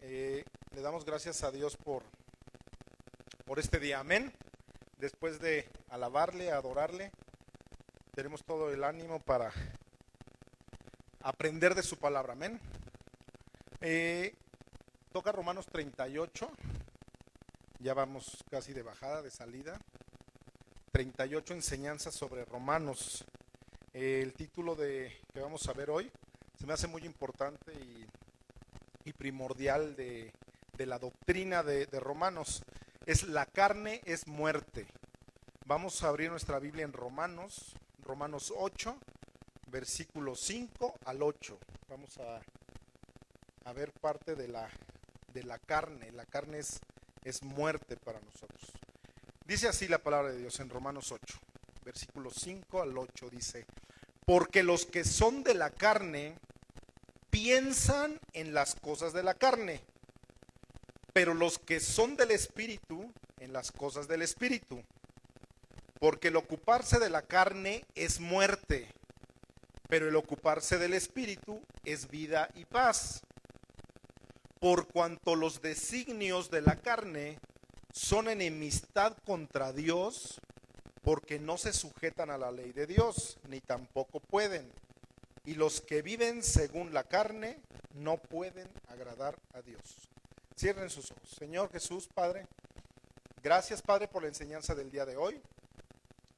Le damos gracias a Dios por este día, amén. Después de alabarle, adorarle, tenemos todo el ánimo para aprender de su palabra, amén. Toca Romanos 38, ya vamos casi de bajada, de salida. 38 enseñanzas sobre Romanos. El título que vamos a ver hoy se me hace muy importante y primordial de la doctrina de Romanos. Es la carne es muerte. Vamos a abrir nuestra Biblia en Romanos 8, versículos 5 al 8. Vamos a ver parte de la carne. La carne es muerte para nosotros. Dice así la palabra de Dios en Romanos 8, versículos 5 al 8, dice: porque los que son de la carne piensan en las cosas de la carne, pero los que son del Espíritu en las cosas del Espíritu. Porque el ocuparse de la carne es muerte, pero el ocuparse del Espíritu es vida y paz. Por cuanto los designios de la carne son enemistad contra Dios, porque no se sujetan a la ley de Dios, ni tampoco pueden. Y los que viven según la carne no pueden agradar a Dios. Cierren sus ojos. Señor Jesús, Padre, gracias, Padre, por la enseñanza del día de hoy.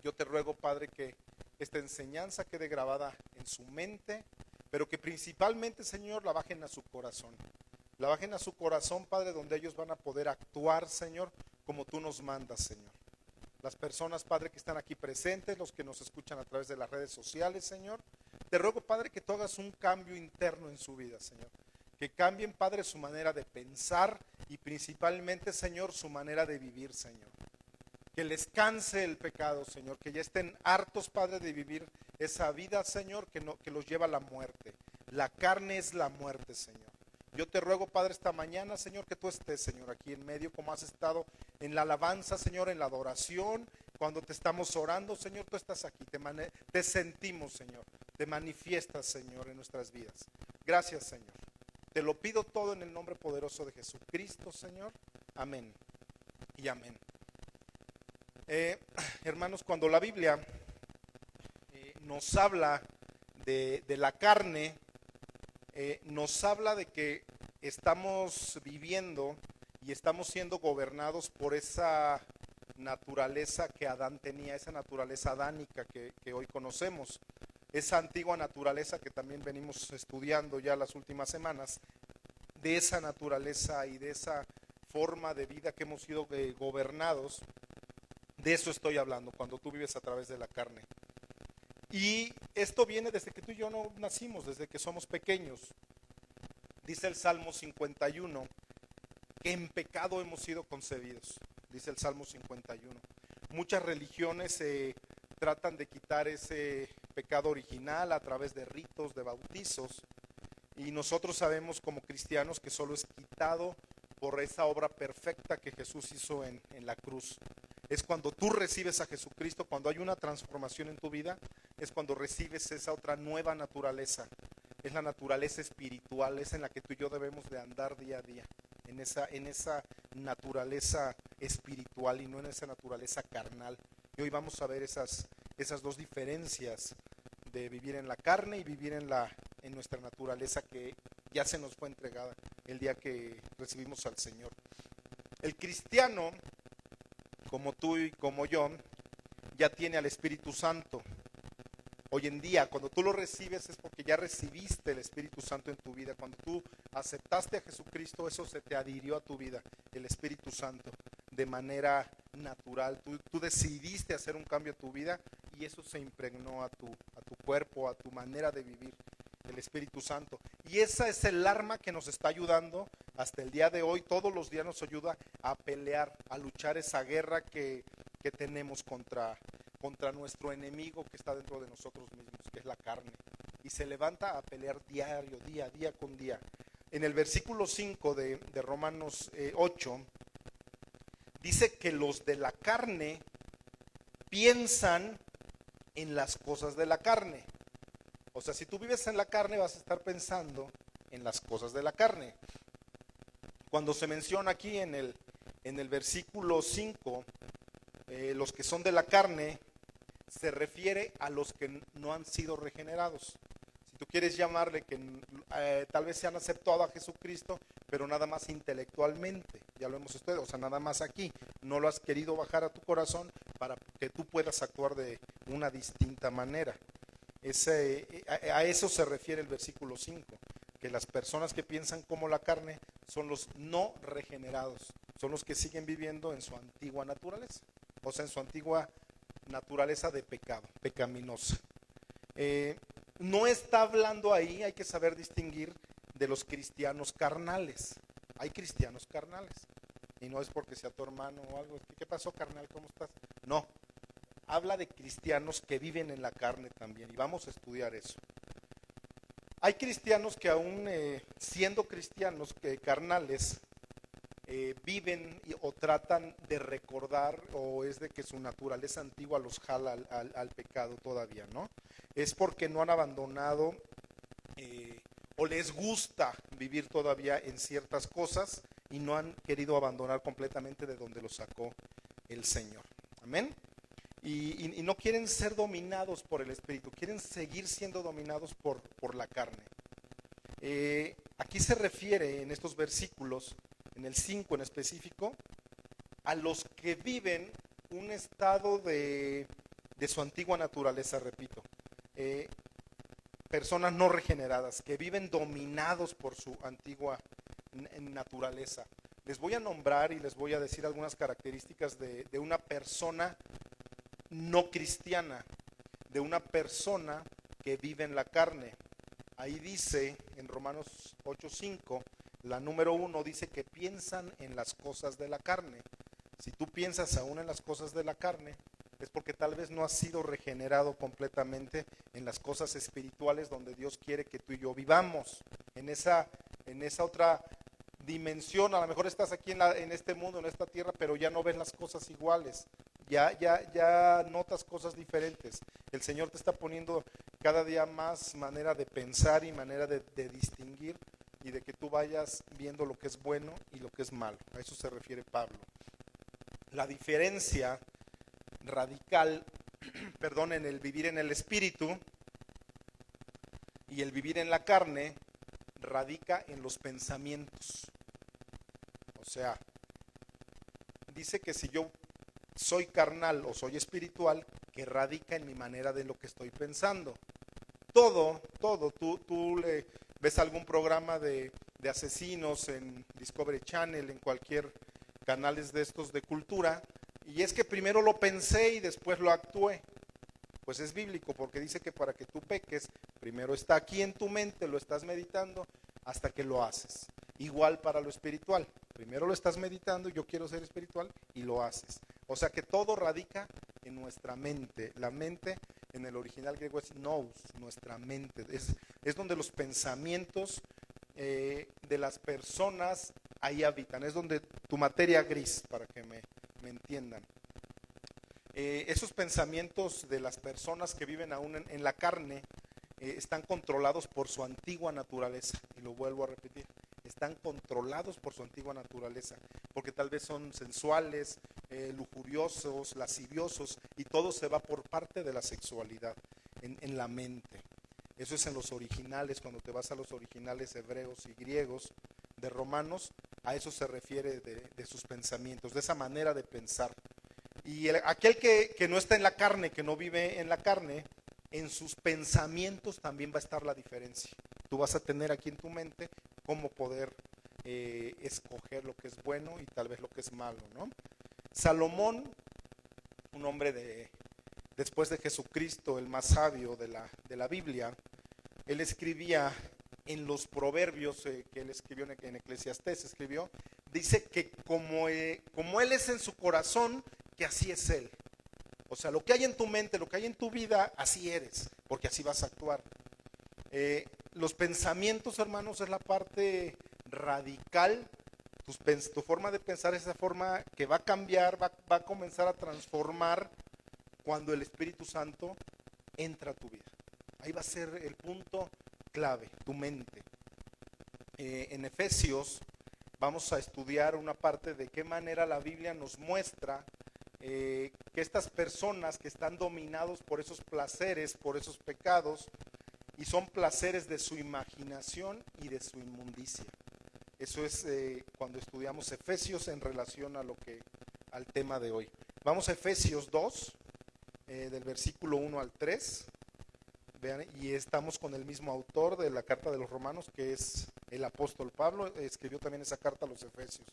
Yo te ruego, Padre, que esta enseñanza quede grabada en su mente, pero que principalmente, Señor, la bajen a su corazón. La bajen a su corazón, Padre, donde ellos van a poder actuar, Señor, como tú nos mandas, Señor. Las personas, Padre, que están aquí presentes, los que nos escuchan a través de las redes sociales, Señor, te ruego, Padre, que tú hagas un cambio interno en su vida, Señor. Que cambien, Padre, su manera de pensar y principalmente, Señor, su manera de vivir, Señor. Que les canse el pecado, Señor, que ya estén hartos, Padre, de vivir esa vida, Señor, que los lleva a la muerte. La carne es la muerte, Señor. Yo te ruego, Padre, esta mañana, Señor, que tú estés, Señor, aquí en medio, como has estado en la alabanza, Señor, en la adoración. Cuando te estamos orando, Señor, tú estás aquí, te sentimos, Señor, te manifiestas, Señor, en nuestras vidas. Gracias, Señor. Te lo pido todo en el nombre poderoso de Jesucristo, Señor. Amén y amén. Hermanos, cuando la Biblia nos habla de la carne, nos habla de que estamos viviendo y estamos siendo gobernados por esa naturaleza que Adán tenía, esa naturaleza adánica que hoy conocemos, esa antigua naturaleza que también venimos estudiando ya las últimas semanas. De esa naturaleza y de esa forma de vida que hemos sido gobernados, de eso estoy hablando, cuando tú vives a través de la carne. Y esto viene desde que tú y yo no nacimos, desde que somos pequeños. Dice el Salmo 51, que en pecado hemos sido concebidos, dice el Salmo 51. Muchas religiones tratan de quitar ese pecado original a través de ritos, de bautizos, y nosotros sabemos como cristianos que solo es quitado por esa obra perfecta que Jesús hizo en la cruz. Es cuando tú recibes a Jesucristo, cuando hay una transformación en tu vida, es cuando recibes esa otra nueva naturaleza. Es la naturaleza espiritual, es en la que tú y yo debemos de andar día a día, en esa naturaleza espiritual y no en esa naturaleza carnal. Y hoy vamos a ver esas dos diferencias de vivir en la carne y vivir en nuestra naturaleza que ya se nos fue entregada el día que recibimos al Señor. El cristiano, como tú y como yo, ya tiene al Espíritu Santo. Hoy en día, cuando tú lo recibes es porque ya recibiste el Espíritu Santo en tu vida. Cuando tú aceptaste a Jesucristo, eso se te adhirió a tu vida, el Espíritu Santo, de manera natural. Tú decidiste hacer un cambio a tu vida y eso se impregnó a tu cuerpo, a tu manera de vivir, el Espíritu Santo. Y esa es el arma que nos está ayudando hasta el día de hoy. Todos los días nos ayuda a pelear, a luchar esa guerra que tenemos contra nuestro enemigo que está dentro de nosotros mismos, que es la carne. Y se levanta a pelear diario, día con día. En el versículo 5 de Romanos 8, dice que los de la carne piensan en las cosas de la carne. O sea, si tú vives en la carne vas a estar pensando en las cosas de la carne. Cuando se menciona aquí en el versículo 5, los que son de la carne, se refiere a los que no han sido regenerados. Si tú quieres llamarle que tal vez se han aceptado a Jesucristo, pero nada más intelectualmente, ya lo hemos estudiado, o sea, nada más aquí, no lo has querido bajar a tu corazón para que tú puedas actuar de una distinta manera. A eso se refiere el versículo 5, que las personas que piensan como la carne son los no regenerados, son los que siguen viviendo en su antigua naturaleza, o sea, en su antigua naturaleza de pecado, pecaminosa. No está hablando ahí, hay que saber distinguir de los cristianos carnales. Hay cristianos carnales, y no es porque sea tu hermano o algo. ¿Qué pasó, carnal? ¿Cómo estás? No, habla de cristianos que viven en la carne también, y vamos a estudiar eso. Hay cristianos que aún siendo cristianos carnales, viven o tratan de recordar, o es de que su naturaleza antigua los jala al pecado todavía, ¿no? Es porque no han abandonado o les gusta vivir todavía en ciertas cosas y no han querido abandonar completamente de donde los sacó el Señor. Amén. Y no quieren ser dominados por el Espíritu, quieren seguir siendo dominados por la carne. Aquí se refiere en estos versículos, en el 5 en específico, a los que viven un estado de su antigua naturaleza, repito. Personas no regeneradas, que viven dominados por su antigua naturaleza. Les voy a nombrar y les voy a decir algunas características de una persona no cristiana, de una persona que vive en la carne. Ahí dice en Romanos 8:5, la número 1 dice que piensan en las cosas de la carne. Si tú piensas aún en las cosas de la carne, es porque tal vez no has sido regenerado completamente en las cosas espirituales donde Dios quiere que tú y yo vivamos. En esa otra dimensión, a lo mejor estás aquí en este mundo, en esta tierra, pero ya no ves las cosas iguales. Ya notas cosas diferentes. El Señor te está poniendo cada día más manera de pensar y manera de distinguir, y de que tú vayas viendo lo que es bueno y lo que es malo. A eso se refiere Pablo. La diferencia radical, en el vivir en el espíritu y el vivir en la carne radica en los pensamientos. O sea, dice que si yo soy carnal o soy espiritual, que radica en mi manera de lo que estoy pensando. Todo, tú le ves algún programa de asesinos en Discovery Channel, en cualquier canales de estos de cultura, y es que primero lo pensé y después lo actué. Pues es bíblico, porque dice que para que tú peques, primero está aquí en tu mente, lo estás meditando hasta que lo haces. Igual para lo espiritual, primero lo estás meditando, yo quiero ser espiritual, y lo haces. O sea que todo radica en nuestra mente. La mente en el original griego es nous, nuestra mente. Es donde los pensamientos de las personas ahí habitan. Es donde tu materia gris, para que me entiendan. Esos pensamientos de las personas que viven aún en la carne están controlados por su antigua naturaleza. Y lo vuelvo a repetir. Están controlados por su antigua naturaleza, porque tal vez son sensuales, lujuriosos, lasciviosos, y todo se va por parte de la sexualidad en la mente. Eso es en los originales. Cuando te vas a los originales hebreos y griegos de Romanos, a eso se refiere de sus pensamientos, de esa manera de pensar. Y aquel que no está en la carne, que no vive en la carne, en sus pensamientos también va a estar la diferencia. Tú vas a tener aquí en tu mente cómo poder escoger lo que es bueno y tal vez lo que es malo, ¿no? Salomón, un hombre después de Jesucristo, el más sabio de la Biblia, él escribía en los proverbios que él escribió en Eclesiastés, dice que como él es en su corazón, que así es él. O sea, lo que hay en tu mente, lo que hay en tu vida, así eres, porque así vas a actuar. Los pensamientos, hermanos, es la parte radical. Tu forma de pensar es esa forma que va a cambiar, va a comenzar a transformar cuando el Espíritu Santo entra a tu vida. Ahí va a ser el punto clave, tu mente. En Efesios vamos a estudiar una parte de qué manera la Biblia nos muestra que estas personas que están dominados por esos placeres, por esos pecados, y son placeres de su imaginación y de su inmundicia. Eso es cuando estudiamos Efesios en relación al tema de hoy. Vamos a Efesios 2, del versículo 1 al 3. Vean, y estamos con el mismo autor de la carta de los Romanos, que es el apóstol Pablo. Escribió también esa carta a los Efesios.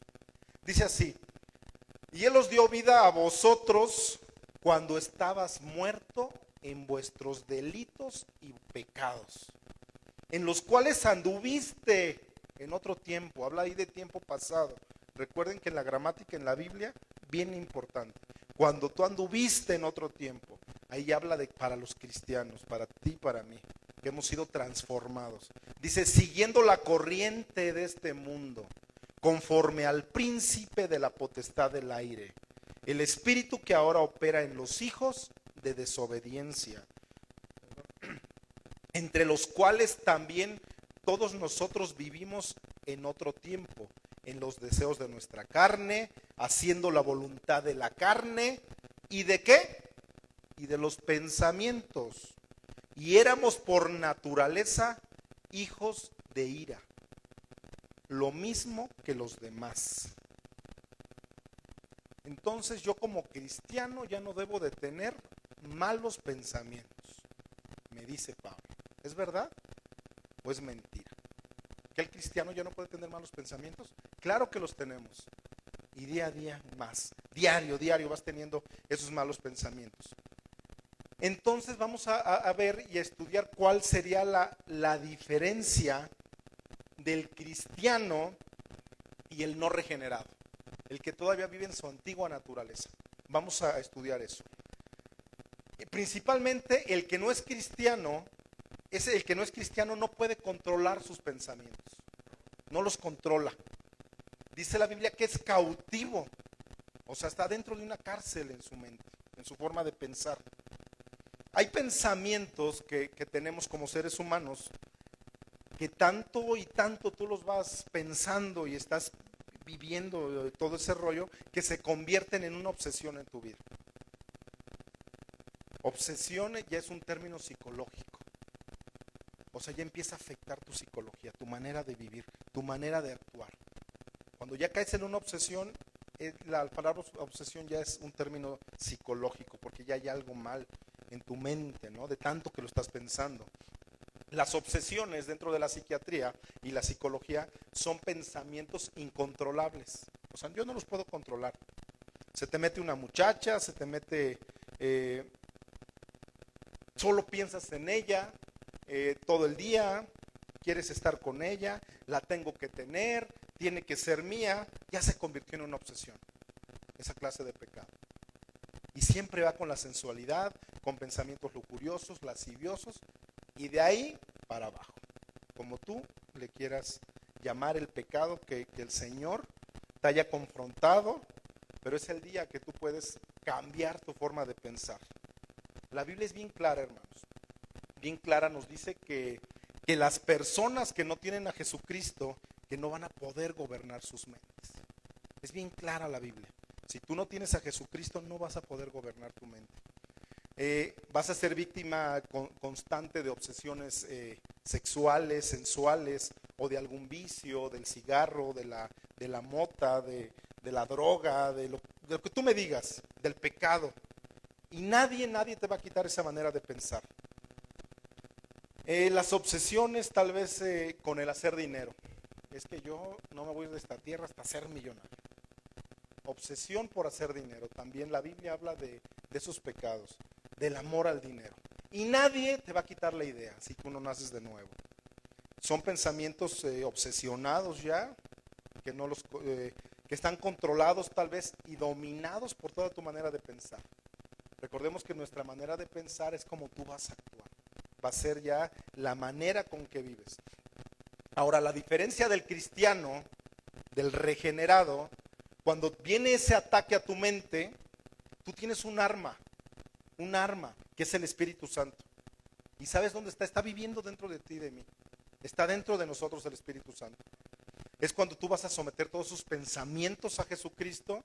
Dice así: y Él os dio vida a vosotros cuando estabas muerto en vuestros delitos y pecados, en los cuales anduviste en otro tiempo. Habla ahí de tiempo pasado. Recuerden que en la gramática en la Biblia, bien importante, cuando tú anduviste en otro tiempo, ahí habla de para los cristianos, para ti y para mí, que hemos sido transformados. Dice, siguiendo la corriente de este mundo, conforme al príncipe de la potestad del aire, el espíritu que ahora opera en los hijos de desobediencia, entre los cuales también todos nosotros vivimos en otro tiempo, en los deseos de nuestra carne, haciendo la voluntad de la carne, ¿y de qué? Y de los pensamientos. Y éramos por naturaleza hijos de ira, lo mismo que los demás. Entonces yo como cristiano ya no debo de tener malos pensamientos, me dice Pablo. ¿Es verdad o es mentira? ¿Que el cristiano ya no puede tener malos pensamientos? Claro que los tenemos. Y día a día más. Diario vas teniendo esos malos pensamientos. Entonces vamos a ver y a estudiar cuál sería la diferencia del cristiano y el no regenerado, el que todavía vive en su antigua naturaleza. Vamos a estudiar eso. Principalmente el que no es cristiano, no puede controlar sus pensamientos, no los controla. Dice la Biblia que es cautivo, o sea, está dentro de una cárcel en su mente, en su forma de pensar. Hay pensamientos que tenemos como seres humanos que tanto y tanto tú los vas pensando y estás viviendo todo ese rollo que se convierten en una obsesión en tu vida. Obsesión ya es un término psicológico. O sea, ya empieza a afectar tu psicología, tu manera de vivir, tu manera de actuar. Cuando ya caes en una obsesión, la palabra obsesión ya es un término psicológico, porque ya hay algo mal en tu mente, ¿no? De tanto que lo estás pensando. Las obsesiones dentro de la psiquiatría y la psicología son pensamientos incontrolables. O sea, yo no los puedo controlar. Se te mete una muchacha, se te mete... solo piensas en ella todo el día, quieres estar con ella, la tengo que tener, tiene que ser mía, ya se convirtió en una obsesión, esa clase de pecado. Y siempre va con la sensualidad, con pensamientos lujuriosos, lasciviosos, y de ahí para abajo, como tú le quieras llamar el pecado que el Señor te haya confrontado, pero es el día que tú puedes cambiar tu forma de pensar. La Biblia es bien clara, hermanos. Bien clara, nos dice que las personas que no tienen a Jesucristo, que no van a poder gobernar sus mentes. Es bien clara la Biblia. Si tú no tienes a Jesucristo, no vas a poder gobernar tu mente. Vas a ser víctima constante de obsesiones sexuales, sensuales, o de algún vicio, del cigarro, de la mota, de la droga, de lo que tú me digas, del pecado. Y nadie te va a quitar esa manera de pensar. Las obsesiones tal vez con el hacer dinero. Es que yo no me voy de esta tierra hasta ser millonario. Obsesión por hacer dinero. También la Biblia habla de esos pecados, del amor al dinero. Y nadie te va a quitar la idea si tú no naces de nuevo. Son pensamientos obsesionados ya, que están controlados tal vez y dominados por toda tu manera de pensar. Recordemos que nuestra manera de pensar es como tú vas a actuar. Va a ser ya la manera con que vives. Ahora, la diferencia del cristiano, del regenerado, cuando viene ese ataque a tu mente, tú tienes un arma, que es el Espíritu Santo. ¿Y sabes dónde está? Está viviendo dentro de ti y de mí. Está dentro de nosotros el Espíritu Santo. Es cuando tú vas a someter todos sus pensamientos a Jesucristo.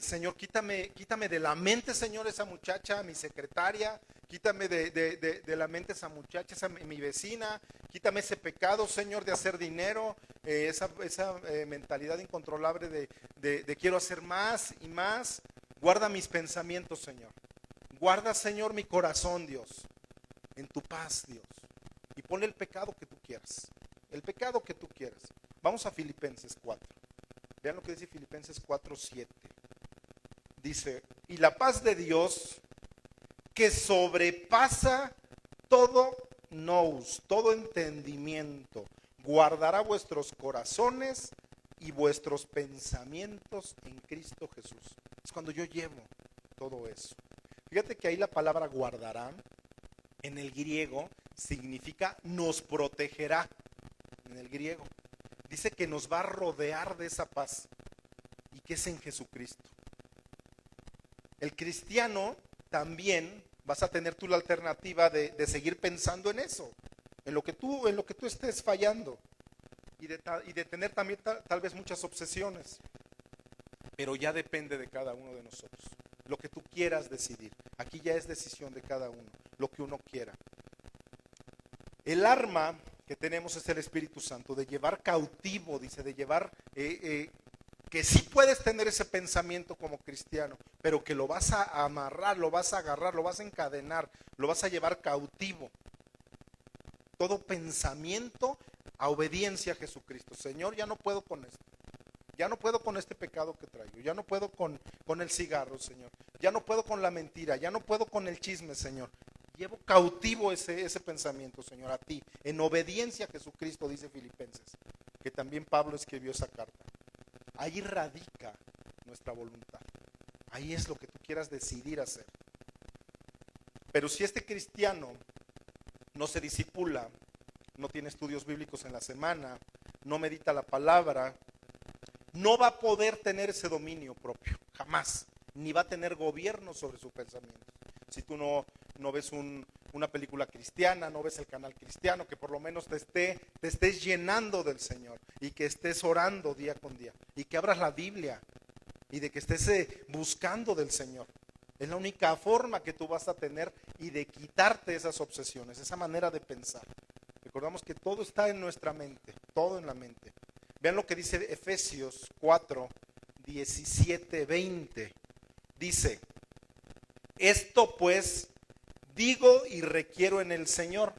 Señor, quítame de la mente, Señor, esa muchacha, mi secretaria. Quítame de la mente esa muchacha, mi vecina. Quítame ese pecado, Señor, de hacer dinero. Esa mentalidad incontrolable de quiero hacer más y más. Guarda mis pensamientos, Señor. Guarda, Señor, mi corazón, Dios. En tu paz, Dios. Y ponle el pecado que tú quieras. El pecado que tú quieras. Vamos a Filipenses 4. Vean lo que dice Filipenses 4:7. Dice, y la paz de Dios, que sobrepasa todo nous, todo entendimiento, guardará vuestros corazones y vuestros pensamientos en Cristo Jesús. Es cuando yo llevo todo eso. Fíjate que ahí la palabra guardará, en el griego, significa nos protegerá. En el griego. Dice que nos va a rodear de esa paz y que es en Jesucristo. El cristiano también vas a tener tú la alternativa de seguir pensando en eso, en lo que tú estés fallando y de tener también tal vez muchas obsesiones. Pero ya depende de cada uno de nosotros. Lo que tú quieras decidir. Aquí ya es decisión de cada uno, lo que uno quiera. El arma que tenemos es el Espíritu Santo, de llevar cautivo, dice, de llevar, que sí puedes tener ese pensamiento como cristiano, pero que lo vas a amarrar, lo vas a agarrar, lo vas a encadenar, lo vas a llevar cautivo. Todo pensamiento a obediencia a Jesucristo. Señor, ya no puedo con esto. Ya no puedo con este pecado que traigo. Ya no puedo con el cigarro, Señor. Ya no puedo con la mentira. Ya no puedo con el chisme, Señor. Llevo cautivo ese pensamiento, Señor, a ti, en obediencia a Jesucristo, dice Filipenses, que también Pablo escribió esa carta. Ahí radica nuestra voluntad. Ahí es lo que tú quieras decidir hacer. Pero si este cristiano no se discipula, no tiene estudios bíblicos en la semana, no medita la palabra, no va a poder tener ese dominio propio, jamás, ni va a tener gobierno sobre su pensamiento. Si tú no ves una película cristiana, no ves el canal cristiano, que por lo menos te estés llenando del Señor y que estés orando día con día y que abras la Biblia y de que estés buscando del Señor. Es la única forma que tú vas a tener y de quitarte esas obsesiones, esa manera de pensar. Recordamos que todo está en nuestra mente, todo en la mente. Vean lo que dice Efesios 4, 17, 20. Dice, esto pues digo y requiero en el Señor,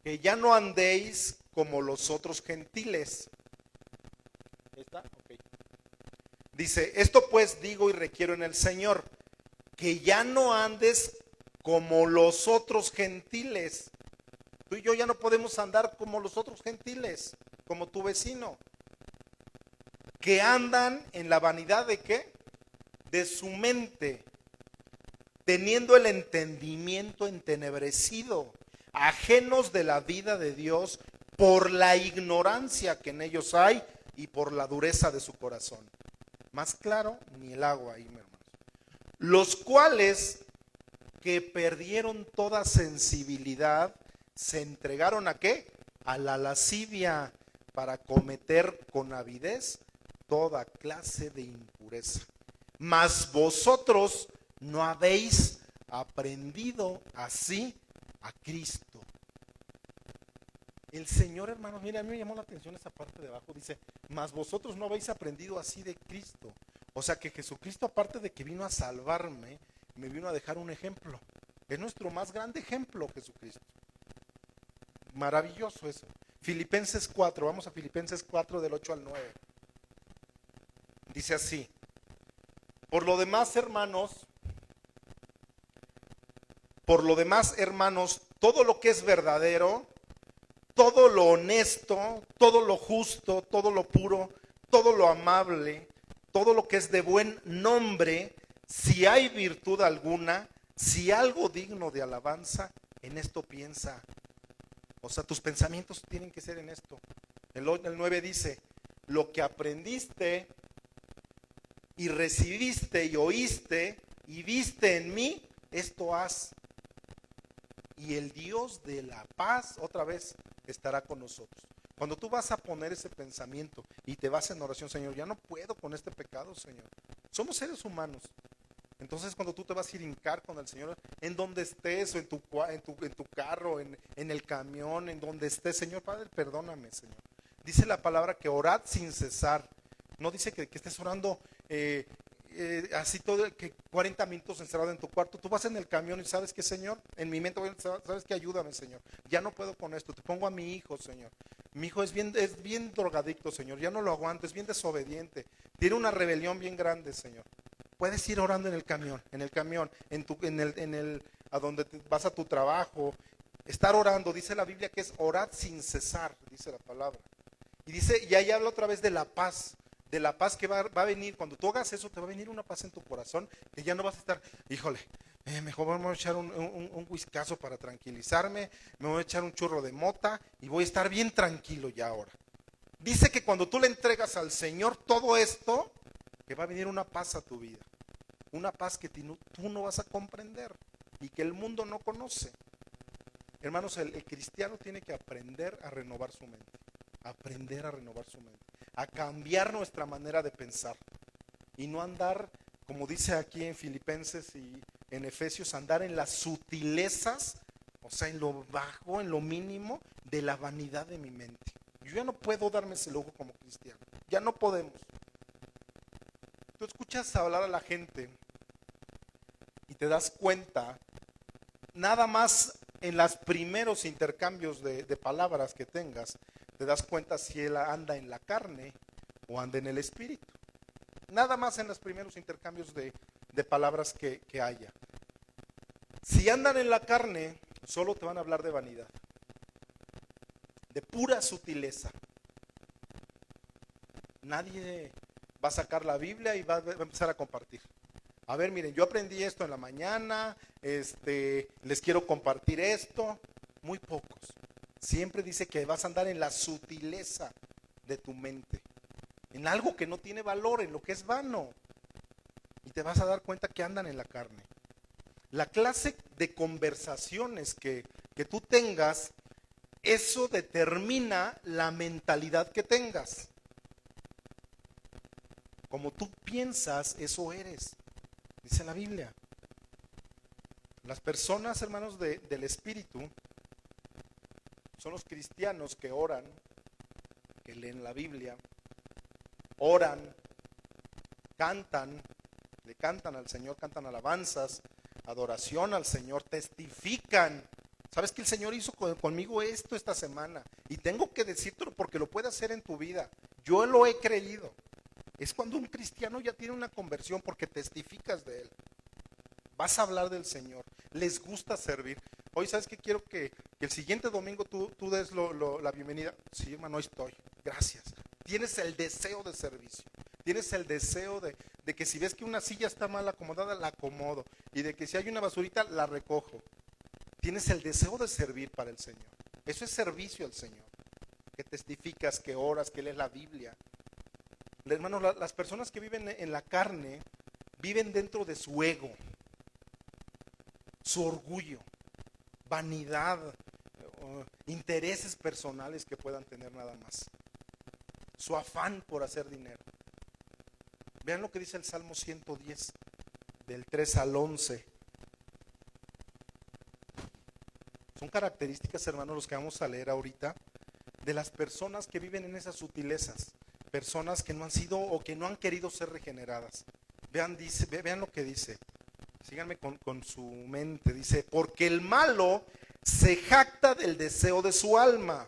que ya no andéis como los otros gentiles. ¿Está? Okay. Dice, esto pues digo y requiero en el Señor, que ya no andes como los otros gentiles. Tú y yo ya no podemos andar como los otros gentiles, como tu vecino, que andan en la vanidad de ¿qué? De su mente, teniendo el entendimiento entenebrecido, ajenos de la vida de Dios por la ignorancia que en ellos hay y por la dureza de su corazón. Más claro, ni el agua ahí, mi hermano. Los cuales que perdieron toda sensibilidad, se entregaron ¿a qué? A la lascivia, para cometer con avidez toda clase de impureza. Mas vosotros no habéis aprendido así a Cristo. El Señor, hermanos, mira, a mí me llamó la atención esa parte de abajo, dice, mas vosotros no habéis aprendido así de Cristo. O sea que Jesucristo, aparte de que vino a salvarme, me vino a dejar un ejemplo. Es nuestro más grande ejemplo, Jesucristo. Maravilloso eso. Filipenses 4, vamos a Filipenses 4 del 8 al 9. Dice así, por lo demás, hermanos, todo lo que es verdadero, todo lo honesto, todo lo justo, todo lo puro, todo lo amable, todo lo que es de buen nombre, si hay virtud alguna, si algo digno de alabanza, en esto piensa. O sea, tus pensamientos tienen que ser en esto. El 9 dice, lo que aprendiste y recibiste y oíste y viste en mí, esto haz. Y el Dios de la paz, otra vez, estará con nosotros. Cuando tú vas a poner ese pensamiento y te vas en oración, Señor, ya no puedo con este pecado, Señor. Somos seres humanos. Entonces cuando tú te vas a ir a hincar con el Señor, en donde estés, o en tu carro, en el camión, en donde estés, Señor, Padre, perdóname, Señor. Dice la palabra que orad sin cesar. No dice que estés orando así todo, que 40 minutos encerrado en tu cuarto. Tú vas en el camión y sabes que, Señor, en mi mente, sabes que ayúdame, Señor. Ya no puedo con esto. Te pongo a mi hijo, Señor. Mi hijo es bien drogadicto, Señor. Ya no lo aguanto, es bien desobediente. Tiene una rebelión bien grande, Señor. Puedes ir orando en el camión, a donde vas a tu trabajo, estar orando. Dice la Biblia que es orad sin cesar, dice la palabra. Y ahí habla otra vez de la paz que va a venir. Cuando tú hagas eso, te va a venir una paz en tu corazón, que ya no vas a estar, híjole, mejor vamos a echar un whiskazo para tranquilizarme, me voy a echar un churro de mota y voy a estar bien tranquilo ya ahora. Dice que cuando tú le entregas al Señor todo esto, que va a venir una paz a tu vida, una paz que tú no vas a comprender y que el mundo no conoce. Hermanos, el cristiano tiene que aprender a renovar su mente, a cambiar nuestra manera de pensar y no andar, como dice aquí en Filipenses y en Efesios, andar en las sutilezas, o sea, en lo bajo, en lo mínimo de la vanidad de mi mente. Yo ya no puedo darme ese lujo como cristiano, ya no podemos. Tú escuchas hablar a la gente y te das cuenta, nada más en los primeros intercambios de palabras que tengas, te das cuenta si él anda en la carne o anda en el espíritu. Nada más en los primeros intercambios de palabras que haya. Si andan en la carne, solo te van a hablar de vanidad, de pura sutileza. Nadie va a sacar la Biblia y va a empezar a compartir. A ver, miren, yo aprendí esto en la mañana, les quiero compartir esto. Muy pocos. Siempre dice que vas a andar en la sutileza de tu mente, en algo que no tiene valor, en lo que es vano. Y te vas a dar cuenta que andan en la carne. La clase de conversaciones que tú tengas, eso determina la mentalidad que tengas. Como tú piensas, eso eres, dice la Biblia. Las personas, hermanos, del Espíritu son los cristianos que oran, que leen la Biblia, oran, cantan, le cantan al Señor, cantan alabanzas, adoración al Señor, testifican. ¿Sabes que el Señor hizo conmigo esto esta semana? Y tengo que decírtelo porque lo puede hacer en tu vida. Yo lo he creído. Es cuando un cristiano ya tiene una conversión porque testificas de él. Vas a hablar del Señor. Les gusta servir. Hoy, ¿sabes qué? Quiero que el siguiente domingo tú des la bienvenida. Sí, hermano, hoy estoy. Gracias. Tienes el deseo de servicio. Tienes el deseo de que si ves que una silla está mal acomodada, la acomodo. Y de que si hay una basurita, la recojo. Tienes el deseo de servir para el Señor. Eso es servicio al Señor. Que testificas, que oras, que lees la Biblia. Hermanos, las personas que viven en la carne viven dentro de su ego, su orgullo, vanidad, intereses personales que puedan tener nada más, su afán por hacer dinero. Vean lo que dice el Salmo 110, del 3 al 11. Son características, hermanos, los que vamos a leer ahorita, de las personas que viven en esas sutilezas. Personas que no han sido o que no han querido ser regeneradas. Vean lo que dice. Síganme con su mente. Dice, porque el malo se jacta del deseo de su alma.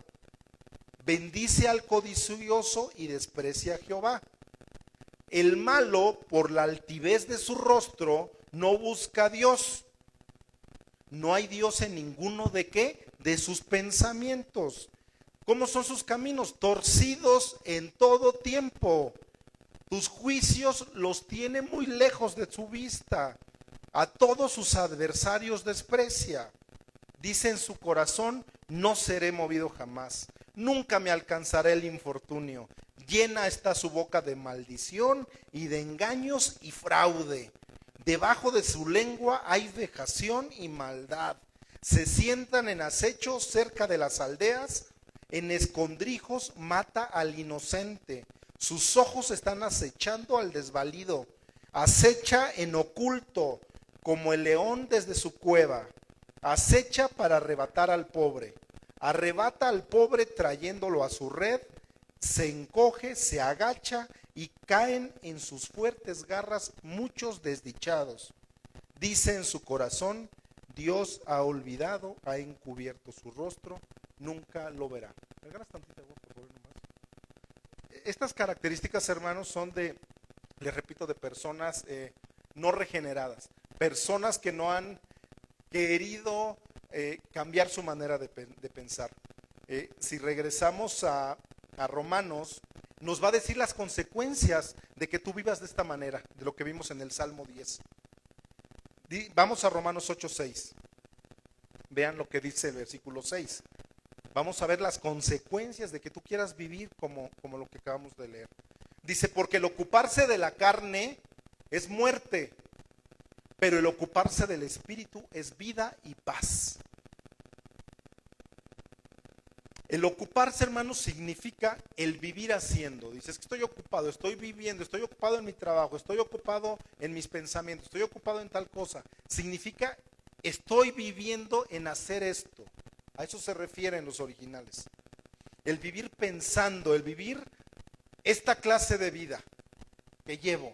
Bendice al codicioso y desprecia a Jehová. El malo, por la altivez de su rostro, no busca a Dios. No hay Dios en ninguno de ¿qué? De sus pensamientos. ¿Cómo son sus caminos? Torcidos en todo tiempo. Tus juicios los tiene muy lejos de su vista. A todos sus adversarios desprecia. Dice en su corazón, no seré movido jamás. Nunca me alcanzará el infortunio. Llena está su boca de maldición y de engaños y fraude. Debajo de su lengua hay vejación y maldad. Se sientan en acecho cerca de las aldeas. En escondrijos mata al inocente. Sus ojos están acechando al desvalido. Acecha en oculto como el león desde su cueva. Acecha para arrebatar al pobre. Arrebata al pobre trayéndolo a su red. Se encoge, se agacha y caen en sus fuertes garras muchos desdichados. Dice en su corazón: Dios ha olvidado, ha encubierto su rostro, nunca lo verá. Estas características, hermanos, son les repito, de personas no regeneradas, personas que no han querido cambiar su manera de pensar. Si regresamos a Romanos, nos va a decir las consecuencias de que tú vivas de esta manera, de lo que vimos en el Salmo 10. Vamos a Romanos 8:6. Vean lo que dice el versículo 6. Vamos a ver las consecuencias de que tú quieras vivir como lo que acabamos de leer. Dice: porque el ocuparse de la carne es muerte, pero el ocuparse del espíritu es vida y paz. El ocuparse, hermanos, significa el vivir haciendo. Dices que estoy ocupado, estoy viviendo, estoy ocupado en mi trabajo, estoy ocupado en mis pensamientos, estoy ocupado en tal cosa. Significa estoy viviendo en hacer esto. A eso se refieren los originales. El vivir pensando, el vivir esta clase de vida que llevo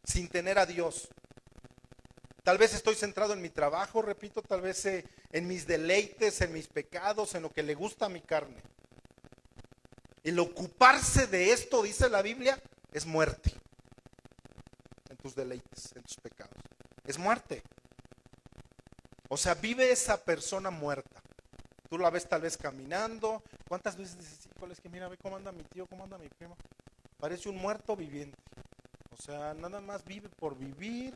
sin tener a Dios. Tal vez estoy centrado en mi trabajo, repito, tal vez en mis deleites, en mis pecados, en lo que le gusta a mi carne. El ocuparse de esto, dice la Biblia, es muerte. En tus deleites, en tus pecados. Es muerte. O sea, vive esa persona muerta. Tú la ves tal vez caminando. ¿Cuántas veces dices: híjole, es que mira, ve cómo anda mi tío, cómo anda mi primo? Parece un muerto viviente. O sea, nada más vive por vivir.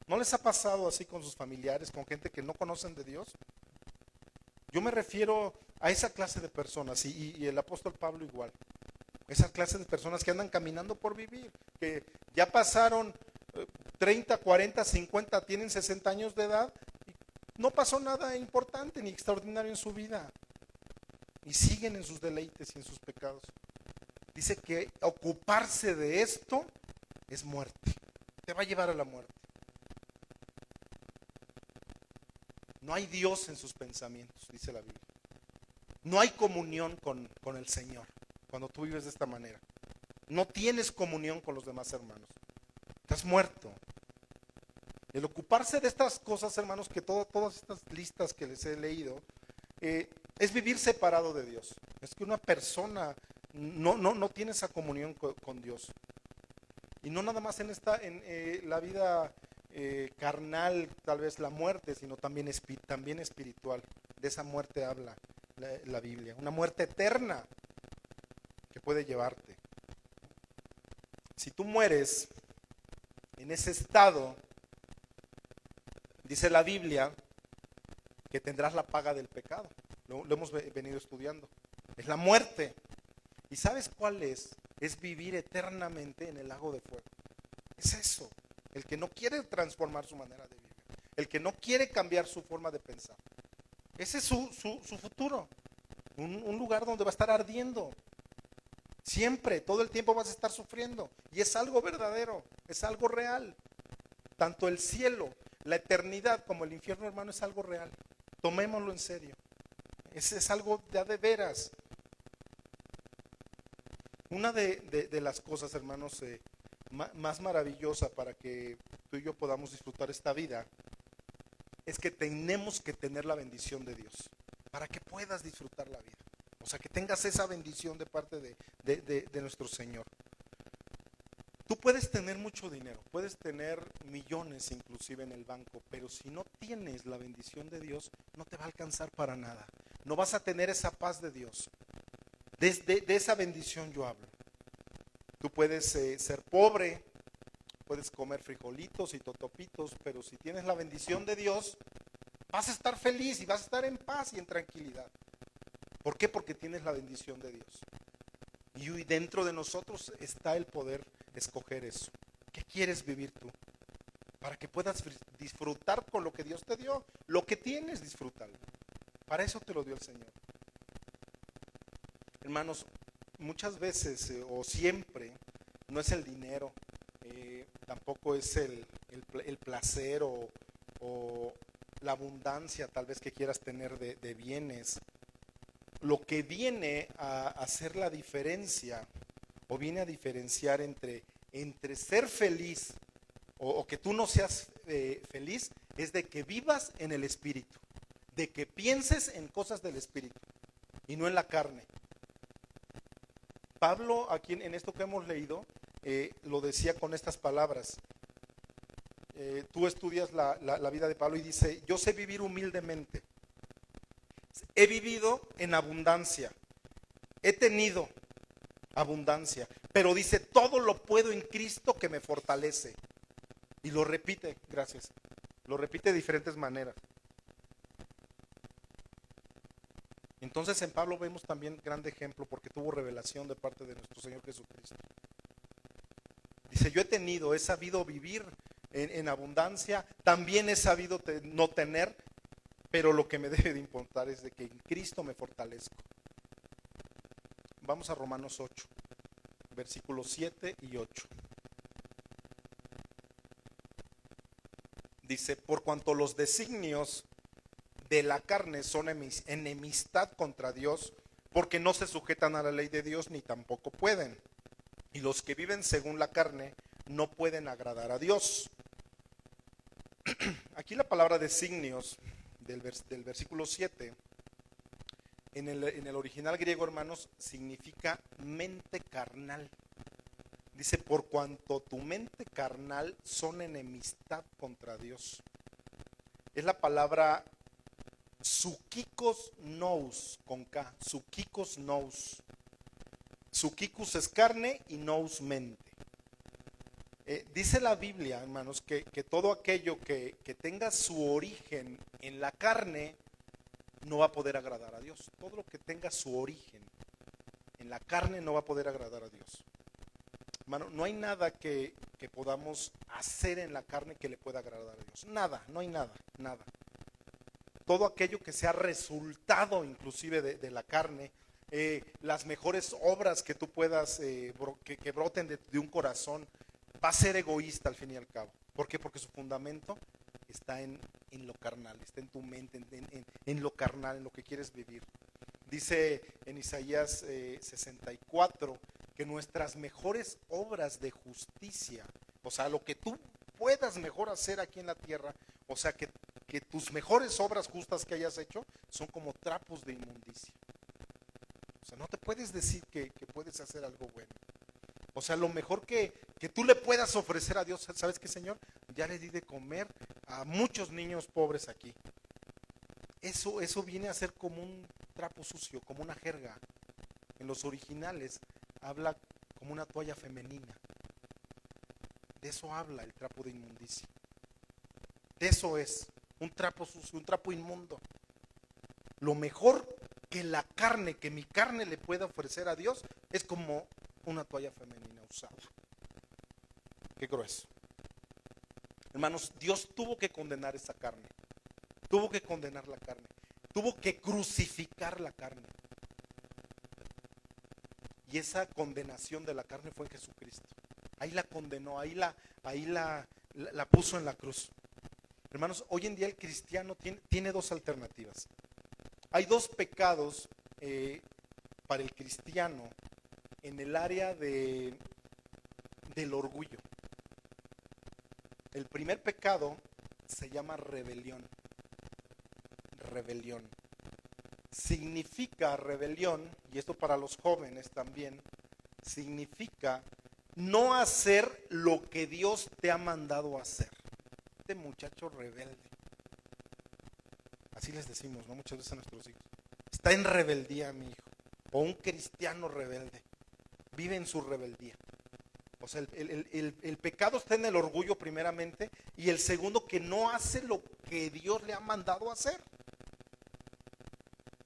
¿No les ha pasado así con sus familiares, con gente que no conocen de Dios? Yo me refiero a esa clase de personas, y el apóstol Pablo igual. Esa clase de personas que andan caminando por vivir, que ya pasaron 30, 40, 50, tienen 60 años de edad, y no pasó nada importante ni extraordinario en su vida. Y siguen en sus deleites y en sus pecados. Dice que ocuparse de esto es muerte. Te va a llevar a la muerte. No hay Dios en sus pensamientos, dice la Biblia. No hay comunión con el Señor cuando tú vives de esta manera. No tienes comunión con los demás hermanos. Estás muerto. El ocuparse de estas cosas, hermanos, que todas estas listas que les he leído, es vivir separado de Dios. Es que una persona no tiene esa comunión con Dios. Y no nada más en la vida carnal, tal vez la muerte, sino también espiritual. De esa muerte habla la Biblia. Una muerte eterna que puede llevarte. Si tú mueres en ese estado, dice la Biblia que tendrás la paga del pecado. Lo hemos venido estudiando. Es la muerte. ¿Y sabes cuál es? Es vivir eternamente en el lago de fuego. Es eso. El que no quiere transformar su manera de vivir. El que no quiere cambiar su forma de pensar. Ese es su futuro. Un lugar donde va a estar ardiendo. Siempre, todo el tiempo vas a estar sufriendo. Y es algo verdadero, es algo real. Tanto el cielo, la eternidad como el infierno, hermano, es algo real. Tomémoslo en serio. Es algo ya de veras. Una de las cosas, hermanos, más maravillosa para que tú y yo podamos disfrutar esta vida es que tenemos que tener la bendición de Dios para que puedas disfrutar la vida. O sea, que tengas esa bendición de parte de nuestro Señor. Tú puedes tener mucho dinero, puedes tener millones inclusive en el banco, pero si no tienes la bendición de Dios, no te va a alcanzar para nada. No vas a tener esa paz de Dios. De esa bendición yo hablo. Tú puedes ser pobre, puedes comer frijolitos y totopitos, pero si tienes la bendición de Dios, vas a estar feliz y vas a estar en paz y en tranquilidad. ¿Por qué? Porque tienes la bendición de Dios. Y dentro de nosotros está el poder escoger eso. ¿Qué quieres vivir tú? Para que puedas disfrutar con lo que Dios te dio. Lo que tienes, disfrútalo. Para eso te lo dio el Señor. Hermanos, muchas veces o siempre no es el dinero, tampoco es el placer o la abundancia tal vez que quieras tener de bienes. Lo que viene a hacer la diferencia o viene a diferenciar entre ser feliz o que tú no seas feliz es de que vivas en el Espíritu, de que pienses en cosas del Espíritu y no en la carne. Pablo, aquí en esto que hemos leído, lo decía con estas palabras. Tú estudias la vida de Pablo y dice: yo sé vivir humildemente, he vivido en abundancia, he tenido abundancia, pero dice: todo lo puedo en Cristo que me fortalece. Y lo repite, gracias, lo repite de diferentes maneras. Entonces en Pablo vemos también grande ejemplo porque tuvo revelación de parte de nuestro Señor Jesucristo. Dice: yo he sabido vivir en abundancia, también he sabido no tener, pero lo que me debe de importar es de que en Cristo me fortalezco. Vamos a Romanos 8, versículos 7 y 8. Dice: por cuanto los designios de la carne son enemistad contra Dios, porque no se sujetan a la ley de Dios ni tampoco pueden. Y los que viven según la carne no pueden agradar a Dios. Aquí la palabra designios del versículo 7, en el original griego, hermanos, significa mente carnal. Dice: por cuanto tu mente carnal son enemistad contra Dios. Es la palabra Sukikos nous, con K, Sukikos nous. Sukikos es carne y nous mente. Dice la Biblia, hermanos, que todo aquello que tenga su origen en la carne no va a poder agradar a Dios. Todo lo que tenga su origen en la carne no va a poder agradar a Dios. Hermano, no hay nada que podamos hacer en la carne que le pueda agradar a Dios. Nada, no hay nada. Todo aquello que sea resultado inclusive de la carne, las mejores obras que tú puedas, que broten de un corazón, va a ser egoísta al fin y al cabo. ¿Por qué? Porque su fundamento está en lo carnal, está en tu mente, en lo carnal, en lo que quieres vivir. Dice en Isaías 64 que nuestras mejores obras de justicia, o sea, lo que tú puedas mejor hacer aquí en la tierra, o sea, que tus mejores obras justas que hayas hecho son como trapos de inmundicia. O sea, no te puedes decir que puedes hacer algo bueno. O sea, lo mejor que tú le puedas ofrecer a Dios, ¿sabes qué, Señor? Ya le di de comer a muchos niños pobres aquí. Eso viene a ser como un trapo sucio, como una jerga. En los originales habla como una toalla femenina. De eso habla el trapo de inmundicia. De eso es un trapo sucio, un trapo inmundo. Lo mejor que mi carne le pueda ofrecer a Dios es como una toalla femenina usada. Qué grueso. Hermanos, Dios tuvo que condenar esa carne. Tuvo que condenar la carne. Tuvo que crucificar la carne. Y esa condenación de la carne fue en Jesucristo. Ahí la condenó, ahí la puso en la cruz. Hermanos, hoy en día el cristiano tiene dos alternativas. Hay dos pecados para el cristiano en el área del orgullo. El primer pecado se llama rebelión. Rebelión. Significa rebelión, y esto para los jóvenes también, significa no hacer lo que Dios te ha mandado hacer. Este muchacho rebelde. Así les decimos, ¿no? Muchas veces a nuestros hijos. Está en rebeldía, mi hijo. O un cristiano rebelde. Vive en su rebeldía. O sea, el pecado está en el orgullo primeramente, y el segundo, que no hace lo que Dios le ha mandado hacer.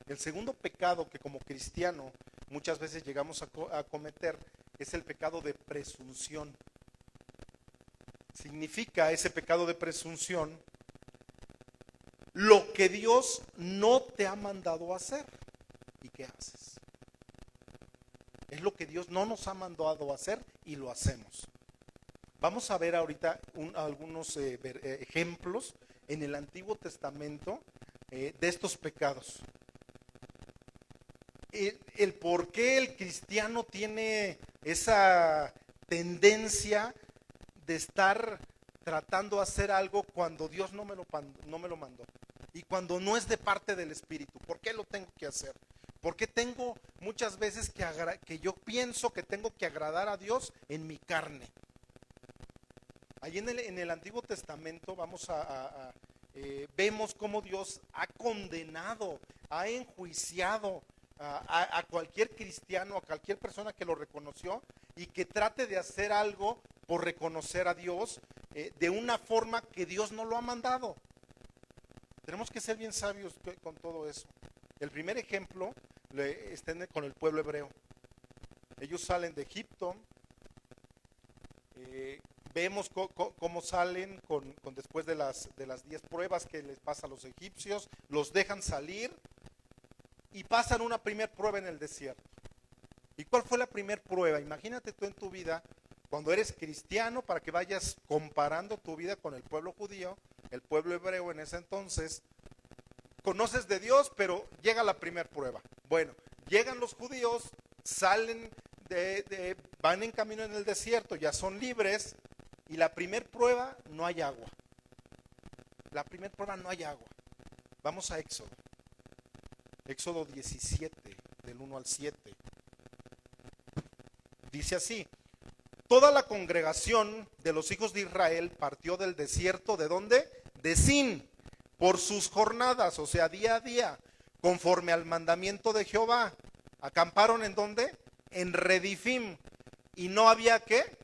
El segundo pecado que como cristiano muchas veces llegamos a cometer es el pecado de presunción. Significa ese pecado de presunción lo que Dios no te ha mandado hacer. ¿Y qué haces? es lo que Dios no nos ha mandado a hacer y lo hacemos. Vamos a ver ahorita algunos ejemplos en el Antiguo Testamento de estos pecados. El por qué el cristiano tiene esa tendencia de estar tratando de hacer algo cuando Dios no me lo mandó y cuando no es de parte del Espíritu. ¿Por qué lo tengo que hacer? Porque tengo muchas veces que yo pienso que tengo que agradar a Dios en mi carne. Ahí en el Antiguo Testamento vemos cómo Dios ha condenado, ha enjuiciado a cualquier cristiano, a cualquier persona que lo reconoció y que trate de hacer algo por reconocer a Dios de una forma que Dios no lo ha mandado. Tenemos que ser bien sabios con todo eso. El primer ejemplo está con el pueblo hebreo. Ellos salen de Egipto. Vemos cómo salen después de las 10 pruebas que les pasa a los egipcios, los dejan salir y pasan una primera prueba en el desierto. ¿Y cuál fue la primera prueba? Imagínate tú en tu vida, cuando eres cristiano, para que vayas comparando tu vida con el pueblo judío, el pueblo hebreo en ese entonces. Conoces de Dios, pero llega la primera prueba. Bueno, llegan los judíos, salen van en camino en el desierto, ya son libres. Y la primera prueba, no hay agua. La primera prueba, no hay agua. Vamos a Éxodo. Éxodo 17, del 1 al 7. Dice así: toda la congregación de los hijos de Israel partió del desierto, ¿de dónde? De Sin, por sus jornadas, o sea, día a día, conforme al mandamiento de Jehová. ¿Acamparon en dónde? En Redifim. Y no había, ¿qué?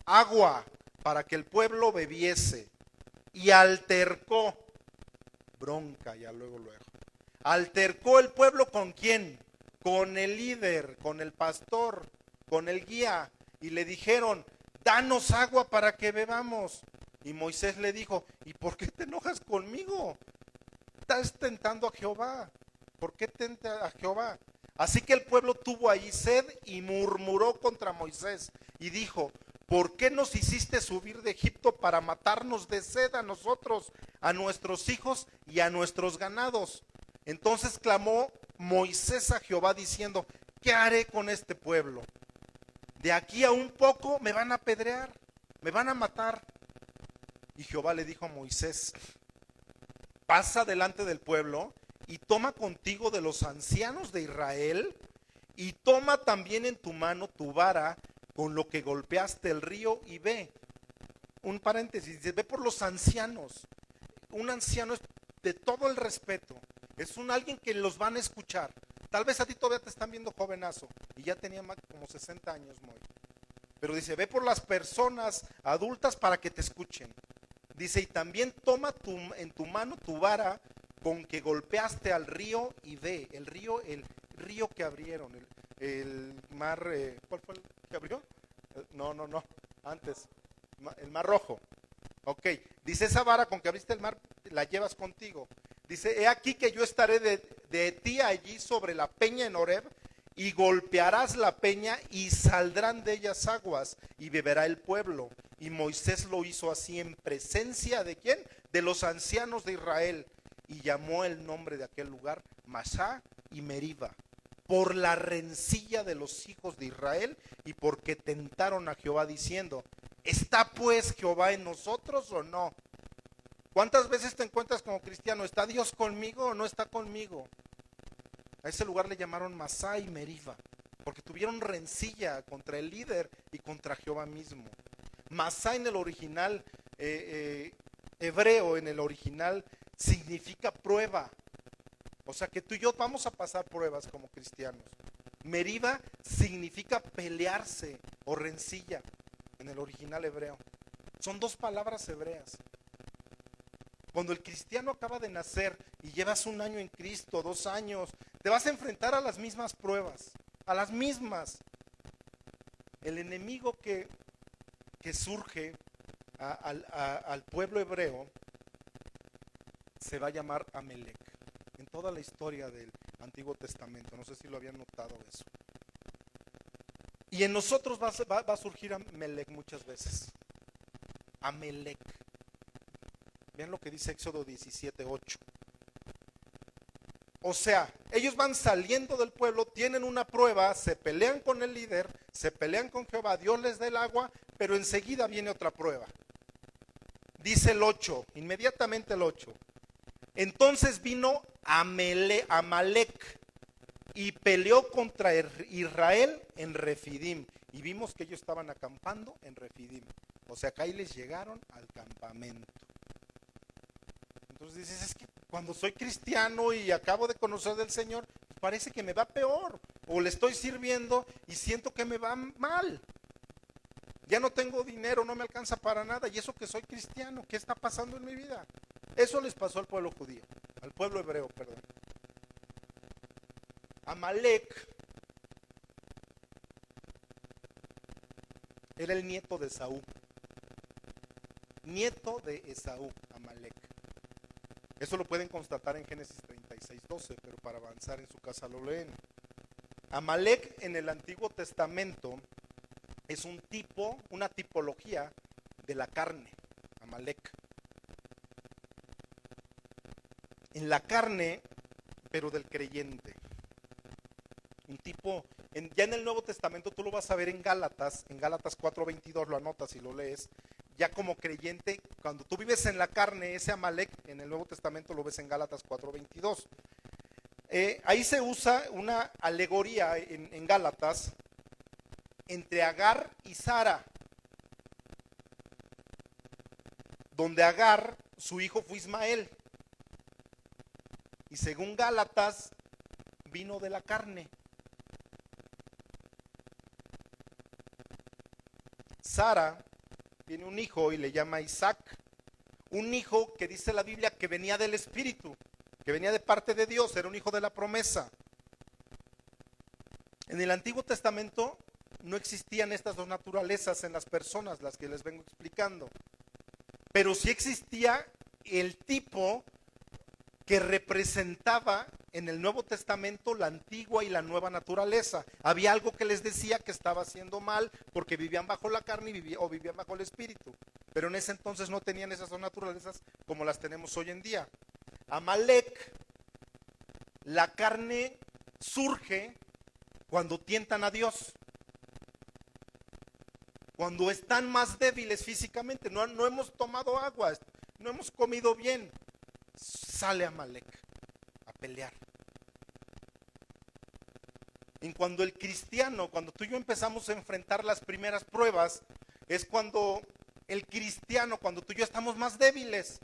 Agua para que el pueblo bebiese. Y altercó, bronca ya luego. Altercó el pueblo, ¿con quién? Con el líder, con el pastor, con el guía. Y le dijeron: danos agua para que bebamos. Y Moisés le dijo: ¿y por qué te enojas conmigo? Estás tentando a Jehová. ¿Por qué tenta a Jehová? Así que el pueblo tuvo ahí sed y murmuró contra Moisés y dijo: ¿por qué nos hiciste subir de Egipto para matarnos de sed a nosotros, a nuestros hijos y a nuestros ganados? Entonces clamó Moisés a Jehová diciendo: ¿qué haré con este pueblo? De aquí a un poco me van a apedrear, me van a matar. Y Jehová le dijo a Moisés: pasa delante del pueblo y toma contigo de los ancianos de Israel y toma también en tu mano tu vara con lo que golpeaste el río y ve. Un paréntesis, dice: ve por los ancianos. Un anciano es de todo el respeto, es alguien que los van a escuchar. Tal vez a ti todavía te están viendo jovenazo y ya tenía como 60 años, Moy. Pero dice: ve por las personas adultas para que te escuchen. Dice: y también toma en tu mano tu vara con que golpeaste al río y ve. El río que abrieron, el mar, ¿cuál fue el que abrió? No, antes, el mar rojo. Ok, dice: esa vara con que abriste el mar, la llevas contigo. Dice: he aquí que yo estaré de ti allí sobre la peña en Horeb, y golpearás la peña y saldrán de ellas aguas y beberá el pueblo. Y Moisés lo hizo así en presencia ¿de quién? De los ancianos de Israel, y llamó el nombre de aquel lugar Masá y Meriba, por la rencilla de los hijos de Israel y porque tentaron a Jehová diciendo: ¿está pues Jehová en nosotros o no? ¿Cuántas veces te encuentras como cristiano? ¿Está Dios conmigo o no está conmigo? A ese lugar le llamaron Masá y Meriba, porque tuvieron rencilla contra el líder y contra Jehová mismo. Masá en el original hebreo, en el original, significa prueba. O sea que tú y yo vamos a pasar pruebas como cristianos. Meriba significa pelearse o rencilla en el original hebreo. Son dos palabras hebreas. Cuando el cristiano acaba de nacer y llevas 1 año en Cristo, 2 años, te vas a enfrentar a las mismas pruebas, a las mismas. El enemigo que surge al pueblo hebreo se va a llamar Amelec. En toda la historia del Antiguo Testamento, no sé si lo habían notado eso. Y en nosotros va a surgir Amalek muchas veces. Amalek. Vean lo que dice Éxodo 17:8. O sea, ellos van saliendo del pueblo, tienen una prueba, se pelean con el líder, se pelean con Jehová, Dios les da el agua, pero enseguida viene otra prueba. Dice el 8, inmediatamente el 8. Entonces vino Amalek y peleó contra Israel en Refidim. Y vimos que ellos estaban acampando en Refidim. O sea, acá ahí les llegaron al campamento. Entonces dices, es que cuando soy cristiano y acabo de conocer del Señor, parece que me va peor. O le estoy sirviendo y siento que me va mal. Ya no tengo dinero, no me alcanza para nada. Y eso que soy cristiano, ¿qué está pasando en mi vida? Eso les pasó al pueblo judío, al pueblo hebreo, perdón. Amalek era el nieto de Esaú. Nieto de Esaú, Amalek. Eso lo pueden constatar en Génesis 36:12, pero para avanzar en su casa lo leen. Amalek en el Antiguo Testamento es un tipo, una tipología de la carne, Amalek. En la carne, pero del creyente. Un tipo, ya en el Nuevo Testamento tú lo vas a ver en Gálatas 4:22, lo anotas y lo lees. Ya como creyente, cuando tú vives en la carne, ese Amalek, en el Nuevo Testamento lo ves en Gálatas 4:22. Ahí se usa una alegoría en Gálatas entre Agar y Sara, donde Agar, su hijo fue Ismael, y según Gálatas, vino de la carne. Sara tiene un hijo y le llama Isaac, un hijo que dice la Biblia que venía del Espíritu, que venía de parte de Dios, era un hijo de la promesa. En el Antiguo Testamento no existían estas dos naturalezas en las personas, las que les vengo explicando, pero sí existía el tipo que representaba en el Nuevo Testamento la antigua y la nueva naturaleza. Había algo que les decía que estaba haciendo mal porque vivían bajo la carne o vivían bajo el Espíritu, pero en ese entonces no tenían esas dos naturalezas como las tenemos hoy en día. Amalek, la carne surge cuando tientan a Dios, cuando están más débiles físicamente, no hemos tomado agua, no hemos comido bien, sale Amalek a pelear. Y cuando el cristiano, cuando tú y yo empezamos a enfrentar las primeras pruebas, es cuando el cristiano, cuando tú y yo estamos más débiles.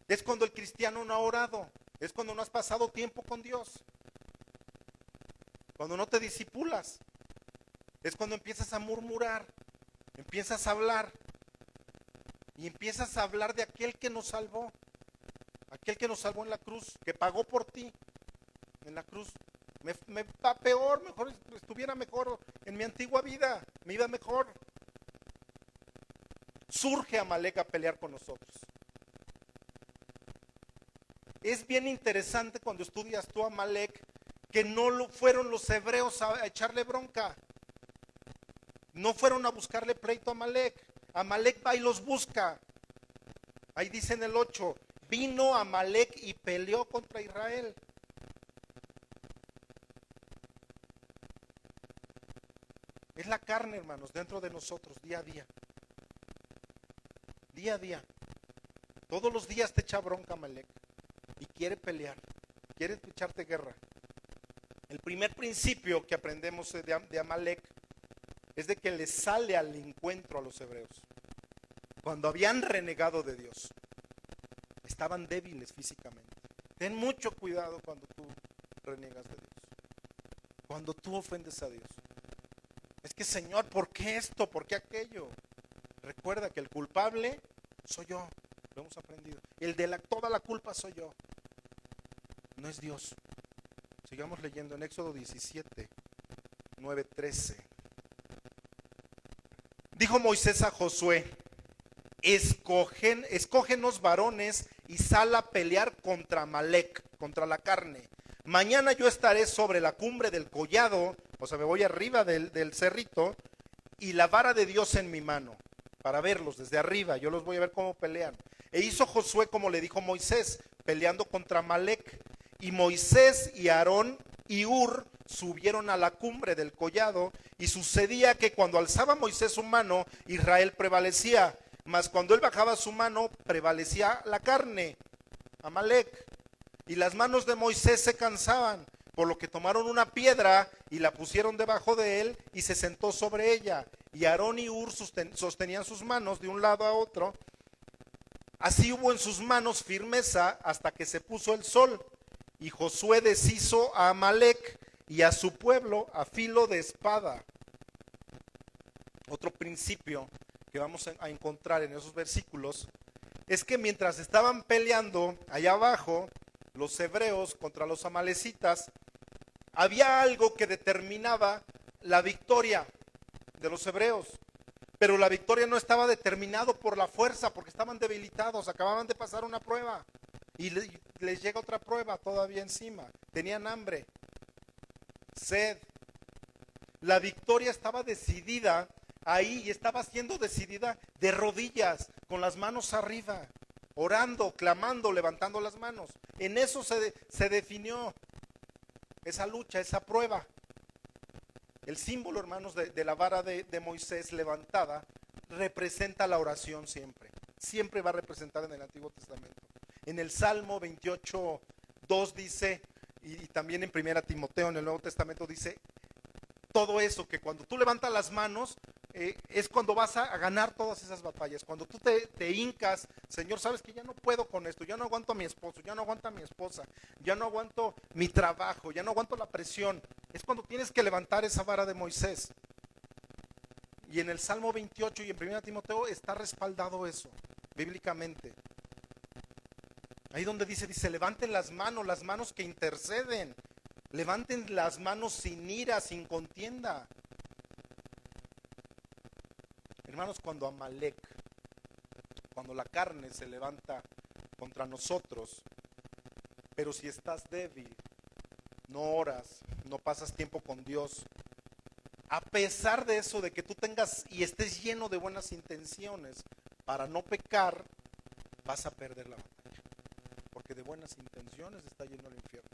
Es cuando el cristiano no ha orado, es cuando no has pasado tiempo con Dios, cuando no te disipulas, es cuando empiezas a murmurar, empiezas a hablar y empiezas a hablar de aquel que nos salvó en la cruz, que pagó por ti en la cruz. Me va peor, mejor estuviera mejor en mi antigua vida, me iba mejor. Surge Amalek a pelear con nosotros. Es bien interesante cuando estudias tú a Amalek que no fueron los hebreos a echarle bronca. No fueron a buscarle pleito a Amalek. Amalek va y los busca. Ahí dice en el 8, vino Amalek y peleó contra Israel. Es la carne, hermanos, dentro de nosotros, día a día. Día a día. Todos los días te echa bronca Amalek y quiere pelear, quiere echarte guerra. El primer principio que aprendemos de Amalek es de que le sale al encuentro a los hebreos. Cuando habían renegado de Dios, estaban débiles físicamente. Ten mucho cuidado cuando tú renegas de Dios, cuando tú ofendes a Dios. Es que, Señor, ¿por qué esto? ¿Por qué aquello? Recuerda que el culpable soy yo, lo hemos aprendido. El de toda la culpa soy yo, no es Dios. Sigamos leyendo en Éxodo 17, 9, 13. Dijo Moisés a Josué, escógenos varones y sal a pelear contra Amalek, contra la carne. Mañana yo estaré sobre la cumbre del collado O sea, me voy arriba del cerrito y la vara de Dios en mi mano para verlos desde arriba. Yo los voy a ver cómo pelean. E hizo Josué como le dijo Moisés, peleando contra Amalec. Y Moisés y Aarón y Hur subieron a la cumbre del collado, y sucedía que cuando alzaba Moisés su mano, Israel prevalecía, mas cuando él bajaba su mano, prevalecía la carne, Amalec. Y las manos de Moisés se cansaban, por lo que tomaron una piedra y la pusieron debajo de él, y se sentó sobre ella. Y Aarón y Hur sostenían sus manos de un lado a otro. Así hubo en sus manos firmeza hasta que se puso el sol. Y Josué deshizo a Amalec y a su pueblo a filo de espada. Otro principio que vamos a encontrar en esos versículos es que mientras estaban peleando allá abajo los hebreos contra los amalecitas, había algo que determinaba la victoria de los hebreos. Pero la victoria no estaba determinado por la fuerza, porque estaban debilitados, acababan de pasar una prueba y les llega otra prueba todavía encima. Tenían hambre, sed. La victoria estaba decidida ahí, y estaba siendo decidida de rodillas, con las manos arriba, orando, clamando, levantando las manos. En eso se definió esa lucha, esa prueba. El símbolo, hermanos, de la vara de Moisés levantada representa la oración siempre. Siempre va a representar en el Antiguo Testamento. En el Salmo 28:2 dice, y también en 1 Timoteo, en el Nuevo Testamento dice, todo eso, que cuando tú levantas las manos, es cuando vas a ganar todas esas batallas. Cuando tú te hincas, Señor, sabes que ya no puedo con esto, ya no aguanto a mi esposo, ya no aguanto a mi esposa, ya no aguanto mi trabajo, ya no aguanto la presión. Es cuando tienes que levantar esa vara de Moisés. Y en el Salmo 28 y en 1 Timoteo está respaldado eso, bíblicamente. Ahí donde dice, levanten las manos que interceden. Levanten las manos sin ira, sin contienda. Hermanos, cuando Amalec, cuando la carne se levanta contra nosotros, pero si estás débil, no oras, no pasas tiempo con Dios, a pesar de eso, de que tú tengas y estés lleno de buenas intenciones para no pecar, vas a perder la batalla. Porque de buenas intenciones está lleno el infierno.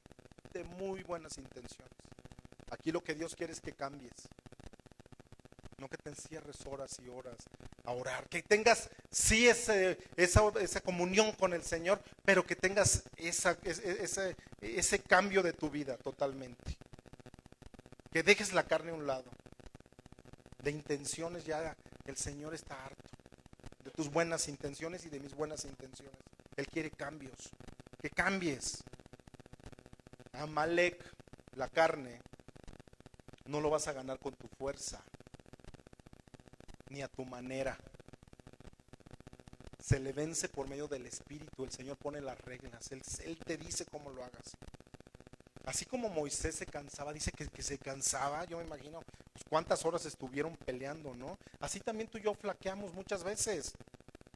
De muy buenas intenciones. Aquí lo que Dios quiere es que cambies. No que te encierres horas y horas a orar. Que tengas sí esa comunión con el Señor, pero que tengas ese cambio de tu vida totalmente. Que dejes la carne a un lado. De intenciones ya el Señor está harto. De tus buenas intenciones y de mis buenas intenciones. Él quiere cambios. Que cambies. Amalec, la carne, no lo vas a ganar con tu fuerza, ni a tu manera. Se le vence por medio del Espíritu. El Señor pone las reglas. Él te dice cómo lo hagas. Así como Moisés se cansaba, dice que se cansaba, yo me imagino pues, cuántas horas estuvieron peleando, ¿no? Así también tú y yo flaqueamos muchas veces.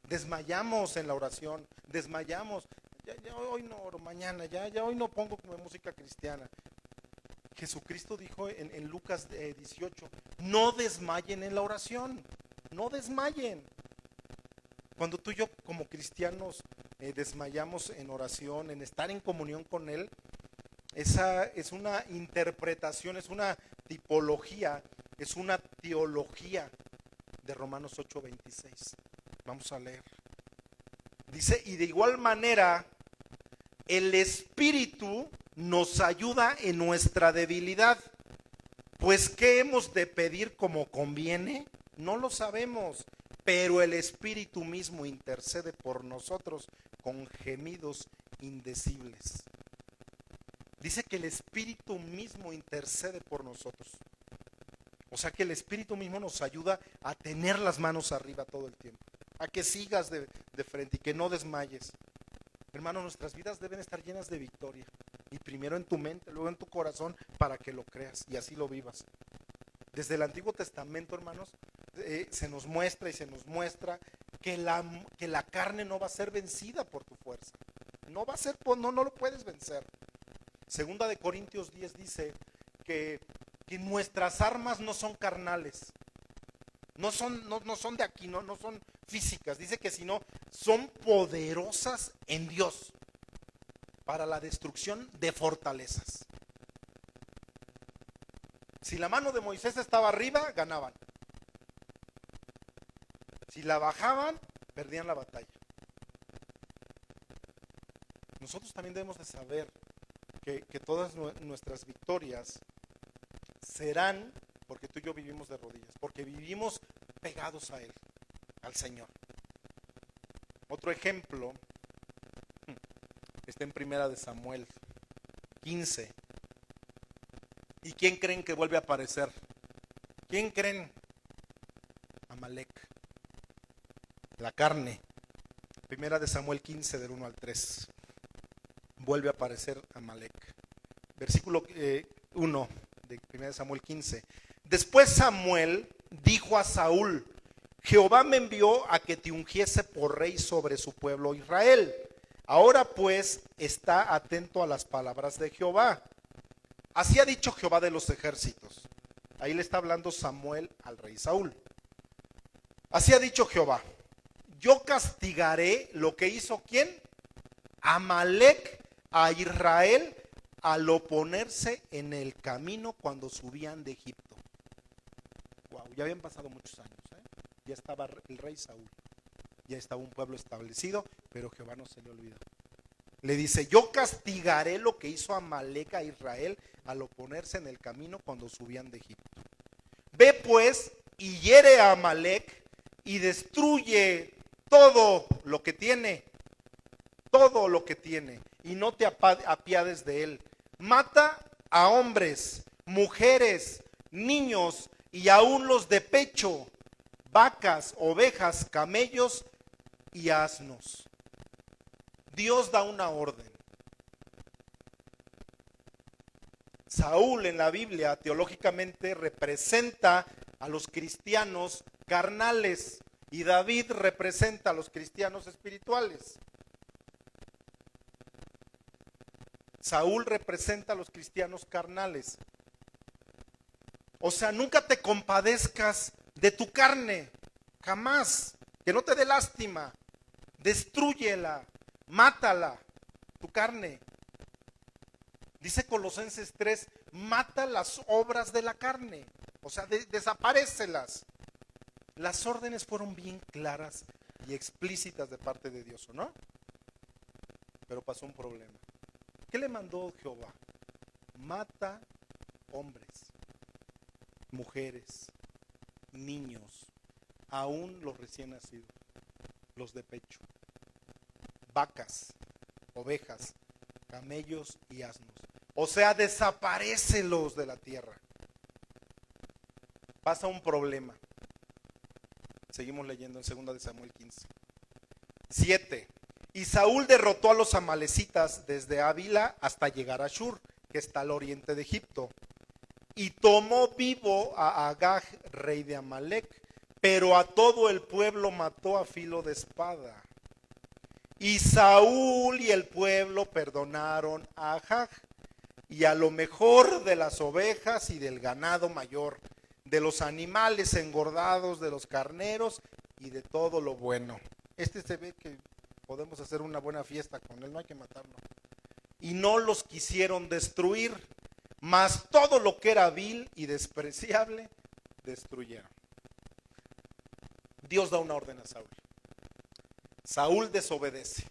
Desmayamos en la oración, desmayamos. Ya hoy no oro, mañana, ya hoy no pongo como música cristiana. Jesucristo dijo en Lucas 18, no desmayen en la oración, no desmayen. Cuando tú y yo como cristianos desmayamos en oración, en estar en comunión con Él, esa es una interpretación, es una tipología, es una teología de Romanos 8:26. Vamos a leer. Dice, y de igual manera, el Espíritu nos ayuda en nuestra debilidad. Pues, ¿qué hemos de pedir como conviene? No lo sabemos, pero el Espíritu mismo intercede por nosotros con gemidos indecibles. Dice que el Espíritu mismo intercede por nosotros. O sea que el Espíritu mismo nos ayuda a tener las manos arriba todo el tiempo. A que sigas de frente y que no desmayes. Hermanos, nuestras vidas deben estar llenas de victoria. Y primero en tu mente, luego en tu corazón, para que lo creas y así lo vivas. Desde el Antiguo Testamento, hermanos, se nos muestra y se nos muestra que la carne no va a ser vencida por tu fuerza. No va a ser, no lo puedes vencer. Segunda de Corintios 10 dice que que nuestras armas no son carnales, no son de aquí, no son físicas. Dice que sino son poderosas en Dios para la destrucción de fortalezas. Si la mano de Moisés estaba arriba, ganaban. Si la bajaban, perdían la batalla. Nosotros también debemos de saber que todas nuestras victorias serán porque tú y yo vivimos de rodillas, porque vivimos pegados a Él, al Señor. Otro ejemplo está en Primera de Samuel 15. ¿Y quién creen que vuelve a aparecer? ¿Quién creen? Amalek. La carne. Primera de Samuel 15, del 1 al 3. Vuelve a aparecer Amalek. Versículo 1 de Primera de Samuel 15. Después Samuel dijo a Saúl: Jehová me envió a que te ungiese por rey sobre su pueblo Israel. Ahora pues está atento a las palabras de Jehová. Así ha dicho Jehová de los ejércitos. Ahí le está hablando Samuel al rey Saúl. Así ha dicho Jehová: yo castigaré lo que hizo ¿quién? Amalek a Israel al oponerse en el camino cuando subían de Egipto. Wow, ya habían pasado muchos años, Ya estaba el rey Saúl, ya estaba un pueblo establecido, pero Jehová no se le olvidó. Le dice: yo castigaré lo que hizo Amalek a Israel al oponerse en el camino cuando subían de Egipto. Ve pues y hiere a Amalek y destruye todo lo que tiene, y no te apiades de él. Mata a hombres, mujeres, niños y aún los de pecho, vacas, ovejas, camellos y asnos. Dios da una orden. Saúl en la Biblia teológicamente representa a los cristianos carnales y David representa a los cristianos espirituales. Saúl representa a los cristianos carnales. O sea, nunca te compadezcas de tu carne, jamás, que no te dé lástima. Destrúyela, mátala, tu carne. Dice Colosenses 3, mata las obras de la carne, o sea, desaparécelas. Las órdenes fueron bien claras y explícitas de parte de Dios, ¿o no? Pero pasó un problema. ¿Qué le mandó Jehová? Mata hombres, mujeres, niños, aún los recién nacidos, los de pecho, vacas, ovejas, camellos y asnos. O sea, desaparécelos de la tierra. Pasa un problema. Seguimos leyendo en 2 de Samuel 15. 7. Y Saúl derrotó a los amalecitas desde Ávila hasta llegar a Shur, que está al oriente de Egipto. Y tomó vivo a Agag, rey de Amalek, pero a todo el pueblo mató a filo de espada. Y Saúl y el pueblo perdonaron a Agag, y a lo mejor de las ovejas y del ganado mayor, de los animales engordados, de los carneros y de todo lo bueno. Se ve que podemos hacer una buena fiesta con él, no hay que matarlo. Y no los quisieron destruir, mas todo lo que era vil y despreciable destruyeron. Dios da una orden a Saúl. Saúl desobedece.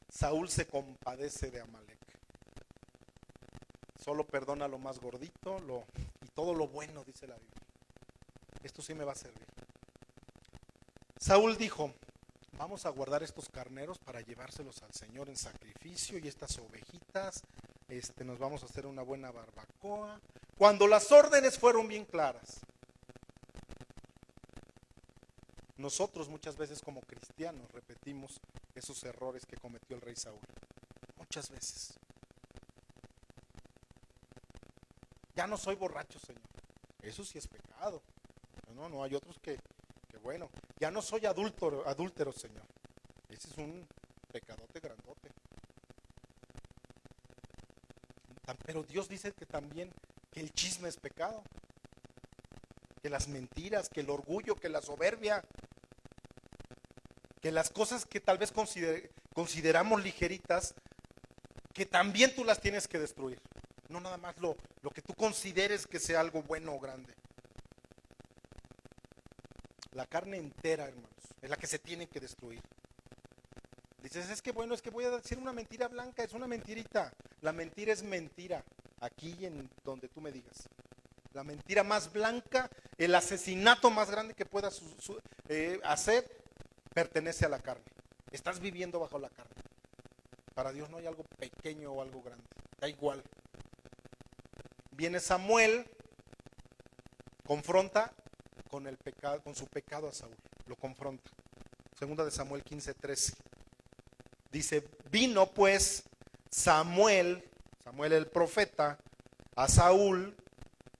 Saúl se compadece de Amalek. Solo perdona lo más gordito y todo lo bueno, dice la Biblia. Esto sí me va a servir. Saúl dijo: vamos a guardar estos carneros para llevárselos al Señor en sacrificio, y estas ovejitas, nos vamos a hacer una buena barbacoa. Cuando las órdenes fueron bien claras. Nosotros muchas veces como cristianos repetimos esos errores que cometió el rey Saúl. Muchas veces. Ya no soy borracho, Señor. Eso sí es pecado. No hay otros que bueno. Ya no soy adúltero, Señor. Ese es un pecadote grandote. Pero Dios dice que también que el chisme es pecado, que las mentiras, que el orgullo, que la soberbia, que las cosas que tal vez consideramos ligeritas, que también tú las tienes que destruir. No nada más lo que tú consideres que sea algo bueno o grande. La carne entera, hermanos, es la que se tiene que destruir. Dices, es que bueno, es que voy a decir una mentira blanca, es una mentirita. La mentira es mentira, aquí y en donde tú me digas. La mentira más blanca, el asesinato más grande que puedas hacer, pertenece a la carne. Estás viviendo bajo la carne. Para Dios no hay algo pequeño o algo grande, da igual. Viene Samuel, confronta con el pecado, con su pecado a Saúl, lo confronta. Segunda de Samuel 15:13. Dice, vino pues Samuel el profeta, a Saúl,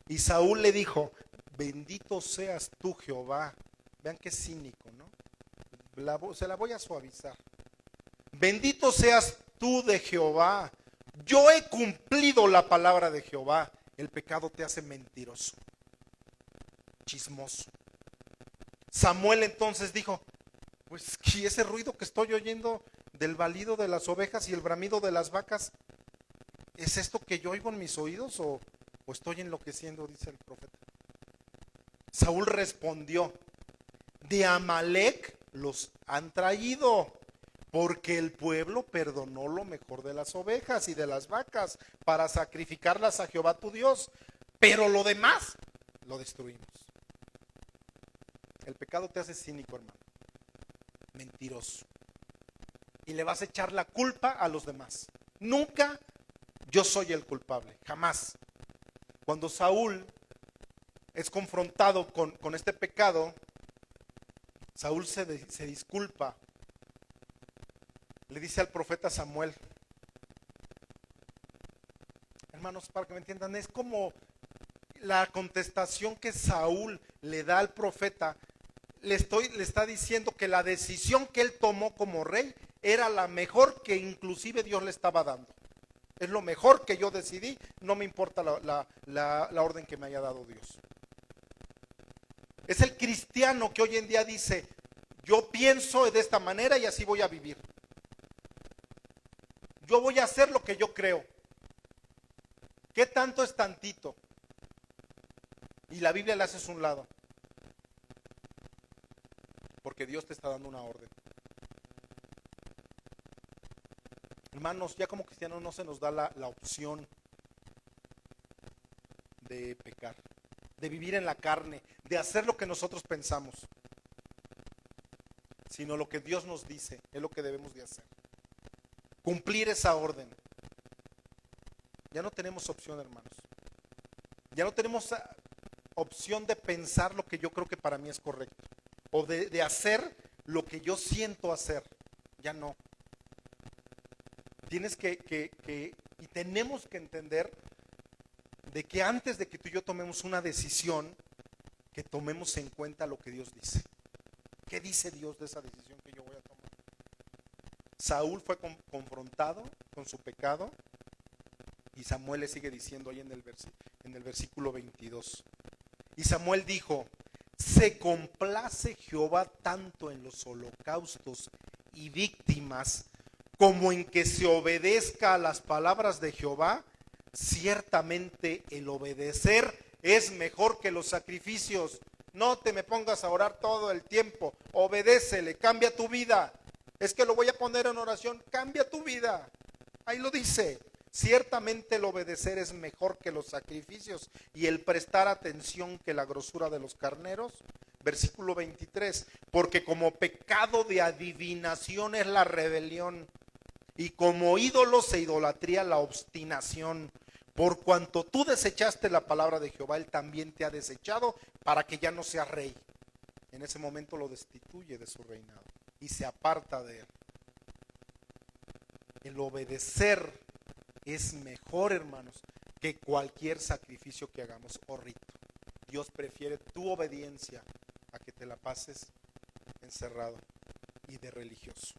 y Saúl le dijo, bendito seas tú, Jehová. Vean qué cínico, ¿no? Se la voy a suavizar. Bendito seas tú de Jehová. Yo he cumplido la palabra de Jehová. El pecado te hace mentiroso, chismoso. Samuel entonces dijo, pues ¿y ese ruido que estoy oyendo del balido de las ovejas y el bramido de las vacas, es esto que yo oigo en mis oídos o estoy enloqueciendo? Dice el profeta. Saúl respondió, de Amalec los han traído, porque el pueblo perdonó lo mejor de las ovejas y de las vacas para sacrificarlas a Jehová tu Dios, pero lo demás lo destruimos. El pecado te hace cínico, hermano, mentiroso, y le vas a echar la culpa a los demás. Nunca yo soy el culpable, jamás. Cuando Saúl es confrontado con este pecado, Saúl se disculpa. Le dice al profeta Samuel, hermanos, para que me entiendan, es como la contestación que Saúl le da al profeta. Le está diciendo que la decisión que él tomó como rey era la mejor que inclusive Dios le estaba dando. Es lo mejor que yo decidí, no me importa la orden que me haya dado Dios. Es el cristiano que hoy en día dice, yo pienso de esta manera y así voy a vivir. Yo voy a hacer lo que yo creo. ¿Qué tanto es tantito? Y la Biblia le haces un lado. Porque Dios te está dando una orden. Hermanos, ya como cristianos no se nos da la opción de pecar, de vivir en la carne, de hacer lo que nosotros pensamos, sino lo que Dios nos dice es lo que debemos de hacer. Cumplir esa orden. Ya no tenemos opción, hermanos. Ya no tenemos opción de pensar lo que yo creo que para mí es correcto, o de hacer lo que yo siento hacer. Ya no. Tienes y tenemos que entender de que antes de que tú y yo tomemos una decisión, que tomemos en cuenta lo que Dios dice. ¿Qué dice Dios de esa decisión que yo voy a tomar? Saúl fue confrontado con su pecado y Samuel le sigue diciendo ahí en el versículo 22. Y Samuel dijo, se complace Jehová tanto en los holocaustos y víctimas como en que se obedezca a las palabras de Jehová. Ciertamente el obedecer es mejor que los sacrificios. No te me pongas a orar todo el tiempo, obedécele, cambia tu vida. Es que lo voy a poner en oración, cambia tu vida. Ahí lo dice. Ciertamente el obedecer es mejor que los sacrificios y el prestar atención que la grosura de los carneros. Versículo 23, porque como pecado de adivinación es la rebelión y como ídolos e idolatría la obstinación. Por cuanto tú desechaste la palabra de Jehová, Él también te ha desechado para que ya no seas rey. En ese momento lo destituye de su reinado y se aparta de él. El obedecer es mejor, hermanos, que cualquier sacrificio que hagamos o rito. Dios prefiere tu obediencia a que te la pases encerrado y de religioso.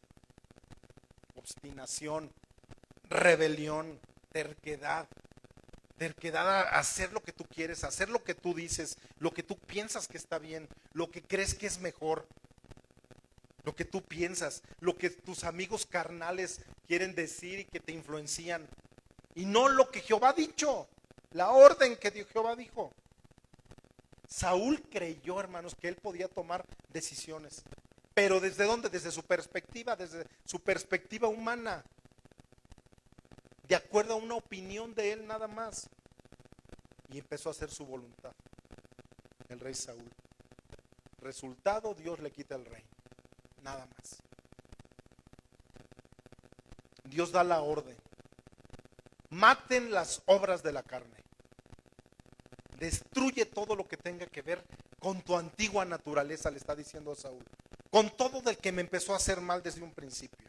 Obstinación, rebelión, terquedad. Terquedad a hacer lo que tú quieres, a hacer lo que tú dices, lo que tú piensas que está bien, lo que crees que es mejor, lo que tú piensas, lo que tus amigos carnales quieren decir y que te influencian. Y no lo que Jehová ha dicho, la orden que Jehová dijo. Saúl creyó, hermanos, que él podía tomar decisiones. Pero ¿desde dónde? Desde su perspectiva humana. De acuerdo a una opinión de él nada más. Y empezó a hacer su voluntad. El rey Saúl. Resultado, Dios le quita el reino. Nada más. Dios da la orden. Maten las obras de la carne. Destruye todo lo que tenga que ver con tu antigua naturaleza, le está diciendo a Saúl. Con todo del que me empezó a hacer mal desde un principio.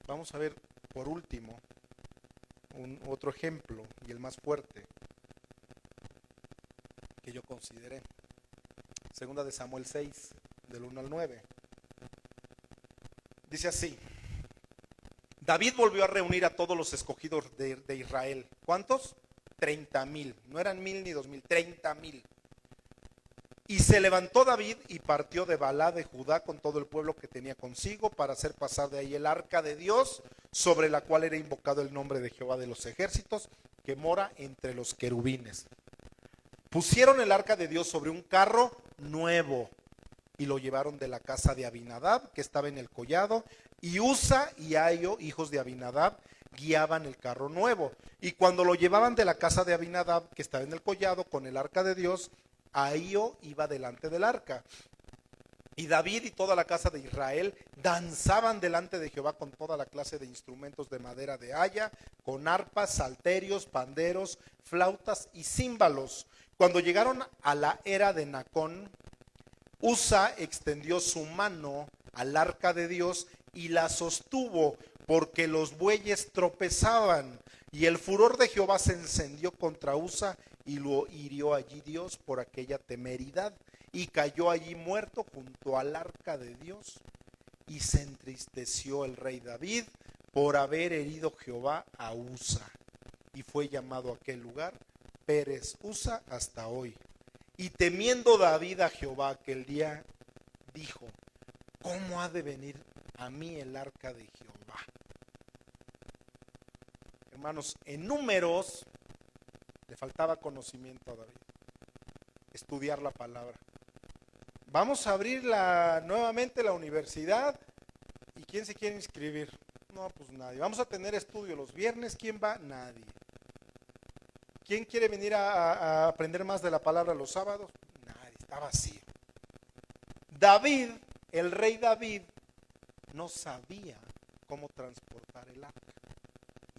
Vamos a ver por último otro ejemplo y el más fuerte que yo consideré. Segunda de Samuel 6, del 1 al 9. Dice así: David volvió a reunir a todos los escogidos de Israel. ¿Cuántos? 30,000. No eran 1,000 ni 2,000, 30,000. Y se levantó David y partió de Balá de Judá con todo el pueblo que tenía consigo para hacer pasar de ahí el arca de Dios, sobre la cual era invocado el nombre de Jehová de los ejércitos, que mora entre los querubines. Pusieron el arca de Dios sobre un carro nuevo y lo llevaron de la casa de Abinadab, que estaba en el collado, y Usa y Ahio, hijos de Abinadab, guiaban el carro nuevo. Y cuando lo llevaban de la casa de Abinadab, que estaba en el collado, con el arca de Dios, Ahio iba delante del arca. Y David y toda la casa de Israel danzaban delante de Jehová con toda la clase de instrumentos de madera de haya, con arpas, salterios, panderos, flautas y címbalos. Cuando llegaron a la era de Nacón, Usa extendió su mano al arca de Dios y la sostuvo, porque los bueyes tropezaban. Y el furor de Jehová se encendió contra Usa y lo hirió allí Dios por aquella temeridad. Y cayó allí muerto junto al arca de Dios. Y se entristeció el rey David por haber herido Jehová a Usa. Y fue llamado aquel lugar Pérez Usa hasta hoy. Y temiendo David a Jehová aquel día, dijo: ¿cómo ha de venir a mí el arca de Jehová? Hermanos, en Números le faltaba conocimiento a David. Estudiar la palabra. Vamos a abrir nuevamente la universidad. ¿Y quién se quiere inscribir? No, pues nadie. Vamos a tener estudio los viernes. ¿Quién va? Nadie. ¿Quién quiere venir a aprender más de la palabra los sábados? Nadie, está vacío. David, el rey David, no sabía cómo transportar el arca.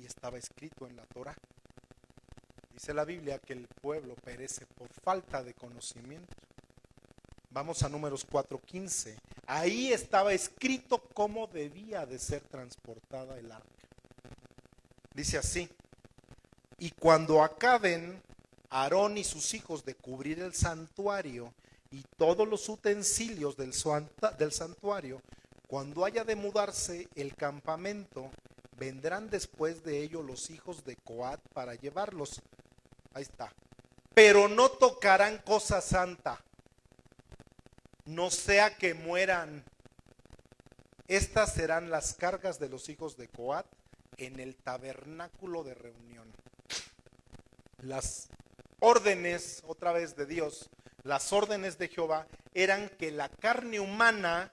Y estaba escrito en la Torá. Dice la Biblia que el pueblo perece por falta de conocimiento. Vamos a Números 4:15. Ahí estaba escrito cómo debía de ser transportada el arca. Dice así: y cuando acaben Aarón y sus hijos de cubrir el santuario y todos los utensilios del santuario, cuando haya de mudarse el campamento, vendrán después de ello los hijos de Coat para llevarlos. Ahí está. Pero no tocarán cosa santa, no sea que mueran. Estas serán las cargas de los hijos de Coat en el tabernáculo de reunión. Las órdenes, otra vez de Dios, las órdenes de Jehová eran que la carne humana,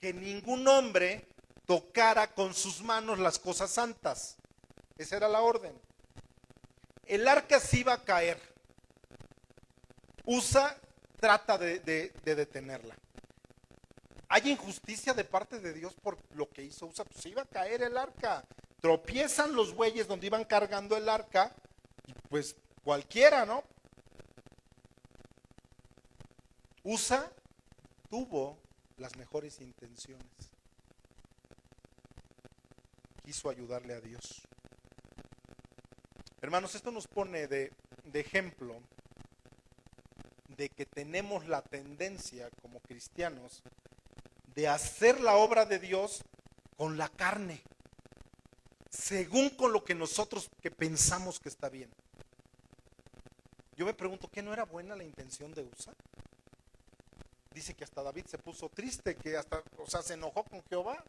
que ningún hombre tocara con sus manos las cosas santas. Esa era la orden. El arca se iba a caer. Usa trata de detenerla. Hay injusticia de parte de Dios por lo que hizo Usa. Pues iba a caer el arca. Tropiezan los bueyes donde iban cargando el arca. Y pues cualquiera, ¿no? Usa tuvo las mejores intenciones. Quiso ayudarle a Dios. Hermanos, esto nos pone de ejemplo de que tenemos la tendencia como cristianos de hacer la obra de Dios con la carne. según con lo que nosotros que pensamos que está bien. Yo me pregunto, ¿qué no era buena la intención de Usa? Dice que hasta David se puso triste, que hasta, o sea, se enojó con Jehová.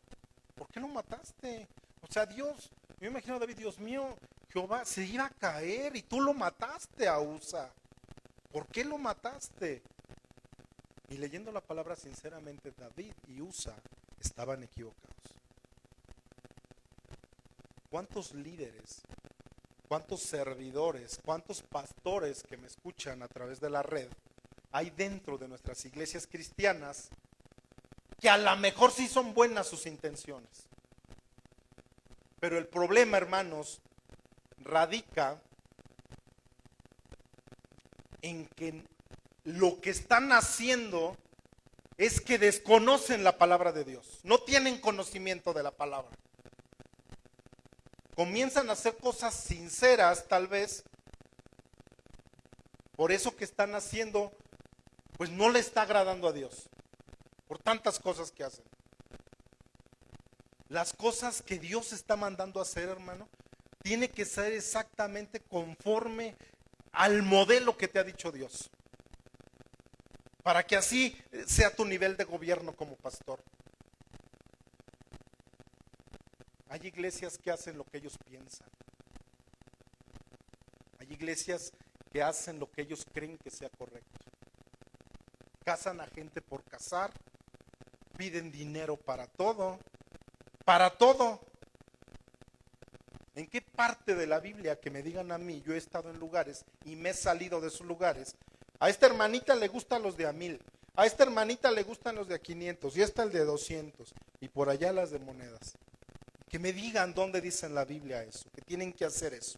¿Por qué lo mataste? O sea, Dios, yo me imagino a David, Dios mío, Jehová se iba a caer y tú lo mataste a Usa. ¿Por qué lo mataste? Y leyendo la palabra sinceramente, David y Usa estaban equivocados. ¿Cuántos líderes, cuántos servidores, cuántos pastores que me escuchan a través de la red hay dentro de nuestras iglesias cristianas que a lo mejor sí son buenas sus intenciones? Pero el problema, hermanos, radica en que lo que están haciendo es que desconocen la palabra de Dios, no tienen conocimiento de la palabra. Comienzan a hacer cosas sinceras, tal vez, por eso que están haciendo, pues no le está agradando a Dios, por tantas cosas que hacen. Las cosas que Dios está mandando a hacer, hermano, tiene que ser exactamente conforme al modelo que te ha dicho Dios, para que así sea tu nivel de gobierno como pastor. Hay iglesias que hacen lo que ellos piensan. Hay iglesias que hacen lo que ellos creen que sea correcto. Casan a gente por casar, piden dinero para todo, para todo. ¿En qué parte de la Biblia que me digan a mí, yo he estado en lugares y me he salido de esos lugares? A esta hermanita le gustan los de a 1000, a esta hermanita le gustan los de a 500 y esta el de 200 y por allá las de monedas. Que me digan dónde dice en la Biblia eso, que tienen que hacer eso.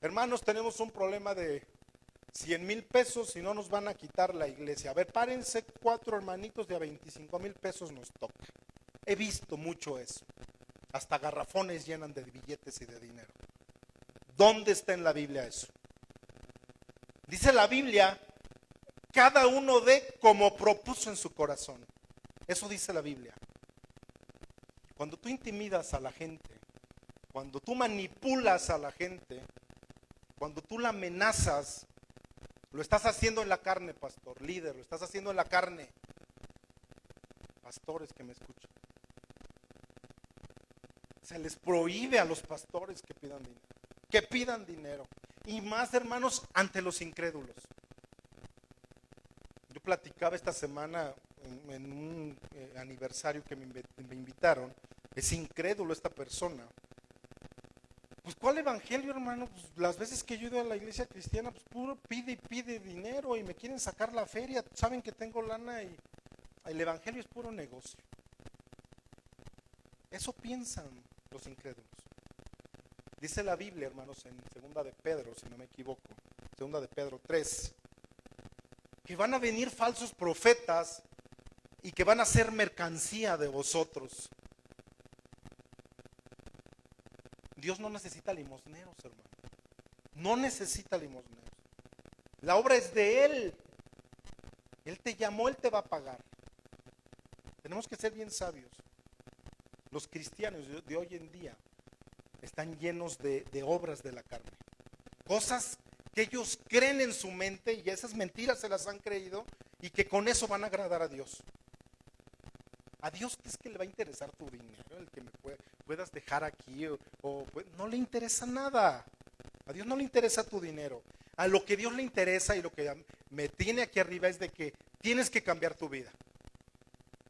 Hermanos, tenemos un problema de 100,000 pesos y no nos van a quitar la iglesia. A ver, párense 4 hermanitos de a 25,000 pesos nos toca. He visto mucho eso. Hasta garrafones llenan de billetes y de dinero. ¿Dónde está en la Biblia eso? Dice la Biblia, cada uno dé como propuso en su corazón. Eso dice la Biblia. Cuando tú intimidas a la gente, cuando tú manipulas a la gente, cuando tú la amenazas, lo estás haciendo en la carne, pastor, líder, lo estás haciendo en la carne. Pastores que me escuchan. Se les prohíbe a los pastores que pidan dinero. Que pidan dinero. Y más, hermanos, ante los incrédulos. Yo platicaba esta semana en un aniversario que me invitaron. Es incrédulo esta persona. Pues ¿cuál evangelio, hermano? Pues las veces que yo he ido a la iglesia cristiana, pues puro pide y pide dinero y me quieren sacar la feria. Saben que tengo lana y el evangelio es puro negocio. Eso piensan los incrédulos. Dice la Biblia, hermanos, en 2 de Pedro, si no me equivoco, 2 de Pedro 3, que van a venir falsos profetas y que van a ser mercancía de vosotros. Dios no necesita limosneros, hermano. No necesita limosneros. La obra es de Él. Él te llamó, Él te va a pagar. Tenemos que ser bien sabios. Los cristianos de hoy en día están llenos de obras de la carne. Cosas que ellos creen en su mente y esas mentiras se las han creído y que con eso van a agradar a Dios. A Dios es que le va a interesar tu dinero, el que me puedas dejar aquí no le interesa nada. A Dios no le interesa tu dinero. A lo que Dios le interesa y lo que me tiene aquí arriba es de que tienes que cambiar tu vida.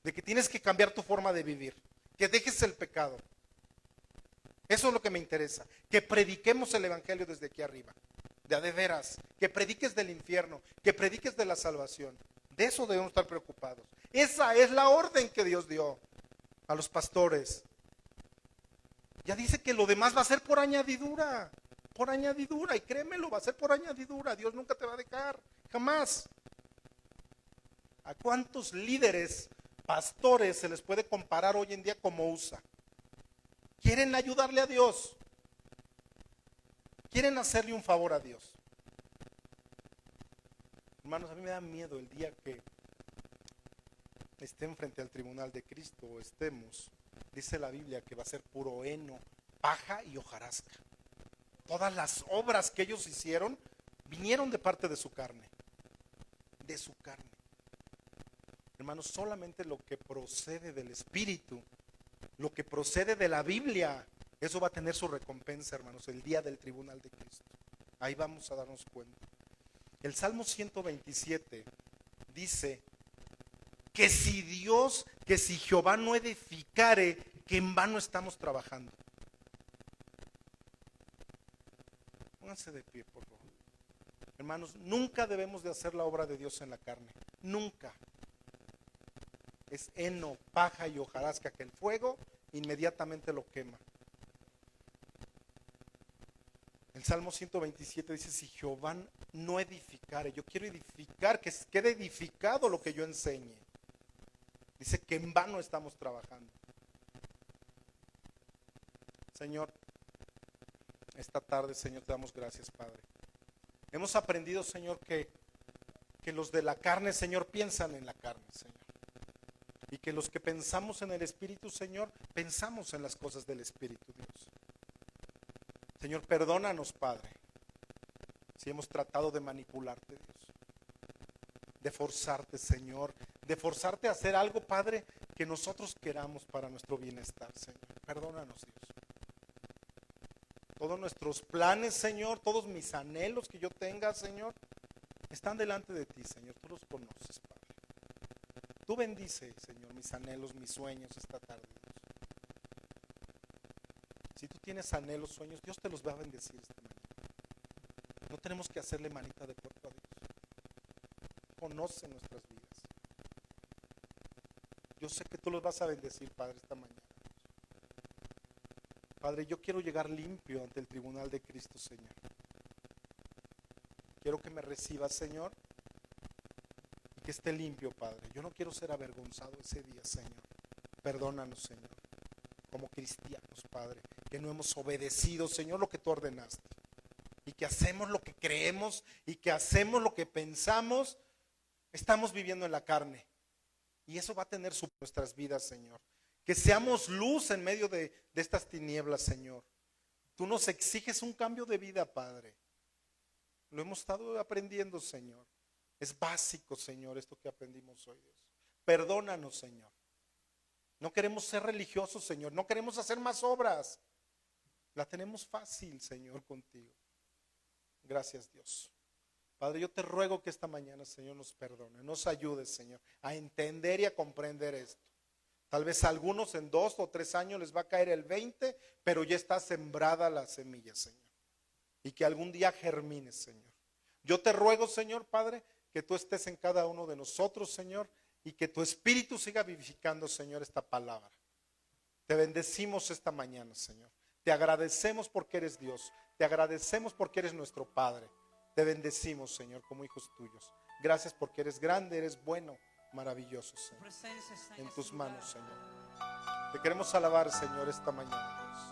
De que tienes que cambiar tu forma de vivir. Que dejes el pecado. Eso es lo que me interesa. Que prediquemos el evangelio desde aquí arriba. De veras. Que prediques del infierno. Que prediques de la salvación. De eso debemos estar preocupados. Esa es la orden que Dios dio a los pastores. Ya dice que lo demás va a ser por añadidura. Por añadidura. Y créemelo, va a ser por añadidura. Dios nunca te va a dejar. Jamás. ¿A cuántos líderes, pastores se les puede comparar hoy en día como Usa? Quieren ayudarle a Dios. Quieren hacerle un favor a Dios. Hermanos, a mí me da miedo el día que estén frente al tribunal de Cristo o estemos. Dice la Biblia que va a ser puro heno paja y hojarasca. Todas las obras que ellos hicieron vinieron de parte de su carne. De su carne. Hermanos, solamente lo que procede del Espíritu, lo que procede de la Biblia, eso va a tener su recompensa, hermanos, el día del tribunal de Cristo. Ahí vamos a darnos cuenta. El Salmo 127 dice que si Jehová no edificare, que en vano estamos trabajando. Pónganse de pie, por favor. Hermanos, nunca debemos de hacer la obra de Dios en la carne. Nunca. Es heno, paja y hojarasca que el fuego inmediatamente lo quema. El Salmo 127 dice, si Jehová no edificare, yo quiero edificar, que quede edificado lo que yo enseñe. Dice que en vano estamos trabajando. Señor, esta tarde, Señor, te damos gracias, Padre. Hemos aprendido, Señor, que los de la carne, Señor, piensan en la carne, Señor. Y que los que pensamos en el Espíritu, Señor, pensamos en las cosas del Espíritu, Dios. Señor, perdónanos, Padre, si hemos tratado de manipularte, Dios. De forzarte, Señor. De forzarte a hacer algo, Padre, que nosotros queramos para nuestro bienestar, Señor. Perdónanos, Dios. Todos nuestros planes, Señor, todos mis anhelos que yo tenga, Señor, están delante de ti, Señor. Tú los conoces, Padre. Tú bendice, Señor, mis anhelos, mis sueños esta tarde, Dios. Si tú tienes anhelos, sueños, Dios te los va a bendecir esta mañana. No tenemos que hacerle manita de puerco a Dios. Conoce nuestras vidas. Yo sé que tú los vas a bendecir, Padre, esta mañana. Padre, yo quiero llegar limpio ante el tribunal de Cristo, Señor. Quiero que me recibas, Señor, y que esté limpio, Padre. Yo no quiero ser avergonzado ese día, Señor. Perdónanos, Señor, como cristianos, Padre, que no hemos obedecido, Señor, lo que tú ordenaste. Y que hacemos lo que creemos y que hacemos lo que pensamos. Estamos viviendo en la carne. Y eso va a tener nuestras vidas, Señor. Que seamos luz en medio de estas tinieblas, Señor. Tú nos exiges un cambio de vida, Padre. Lo hemos estado aprendiendo, Señor. Es básico, Señor, esto que aprendimos hoy, Dios. Perdónanos, Señor. No queremos ser religiosos, Señor. No queremos hacer más obras. La tenemos fácil, Señor, contigo. Gracias, Dios. Padre, yo te ruego que esta mañana, Señor, nos perdone. Nos ayude, Señor, a entender y a comprender esto. Tal vez a algunos en 2 o 3 años les va a caer el 20, pero ya está sembrada la semilla, Señor. Y que algún día germine, Señor. Yo te ruego, Señor, Padre, que tú estés en cada uno de nosotros, Señor, y que tu Espíritu siga vivificando, Señor, esta palabra. Te bendecimos esta mañana, Señor. Te agradecemos porque eres Dios. Te agradecemos porque eres nuestro Padre. Te bendecimos, Señor, como hijos tuyos. Gracias porque eres grande, eres bueno. Maravilloso, Señor. En tus manos, Señor. Te queremos alabar, Señor, esta mañana, Dios.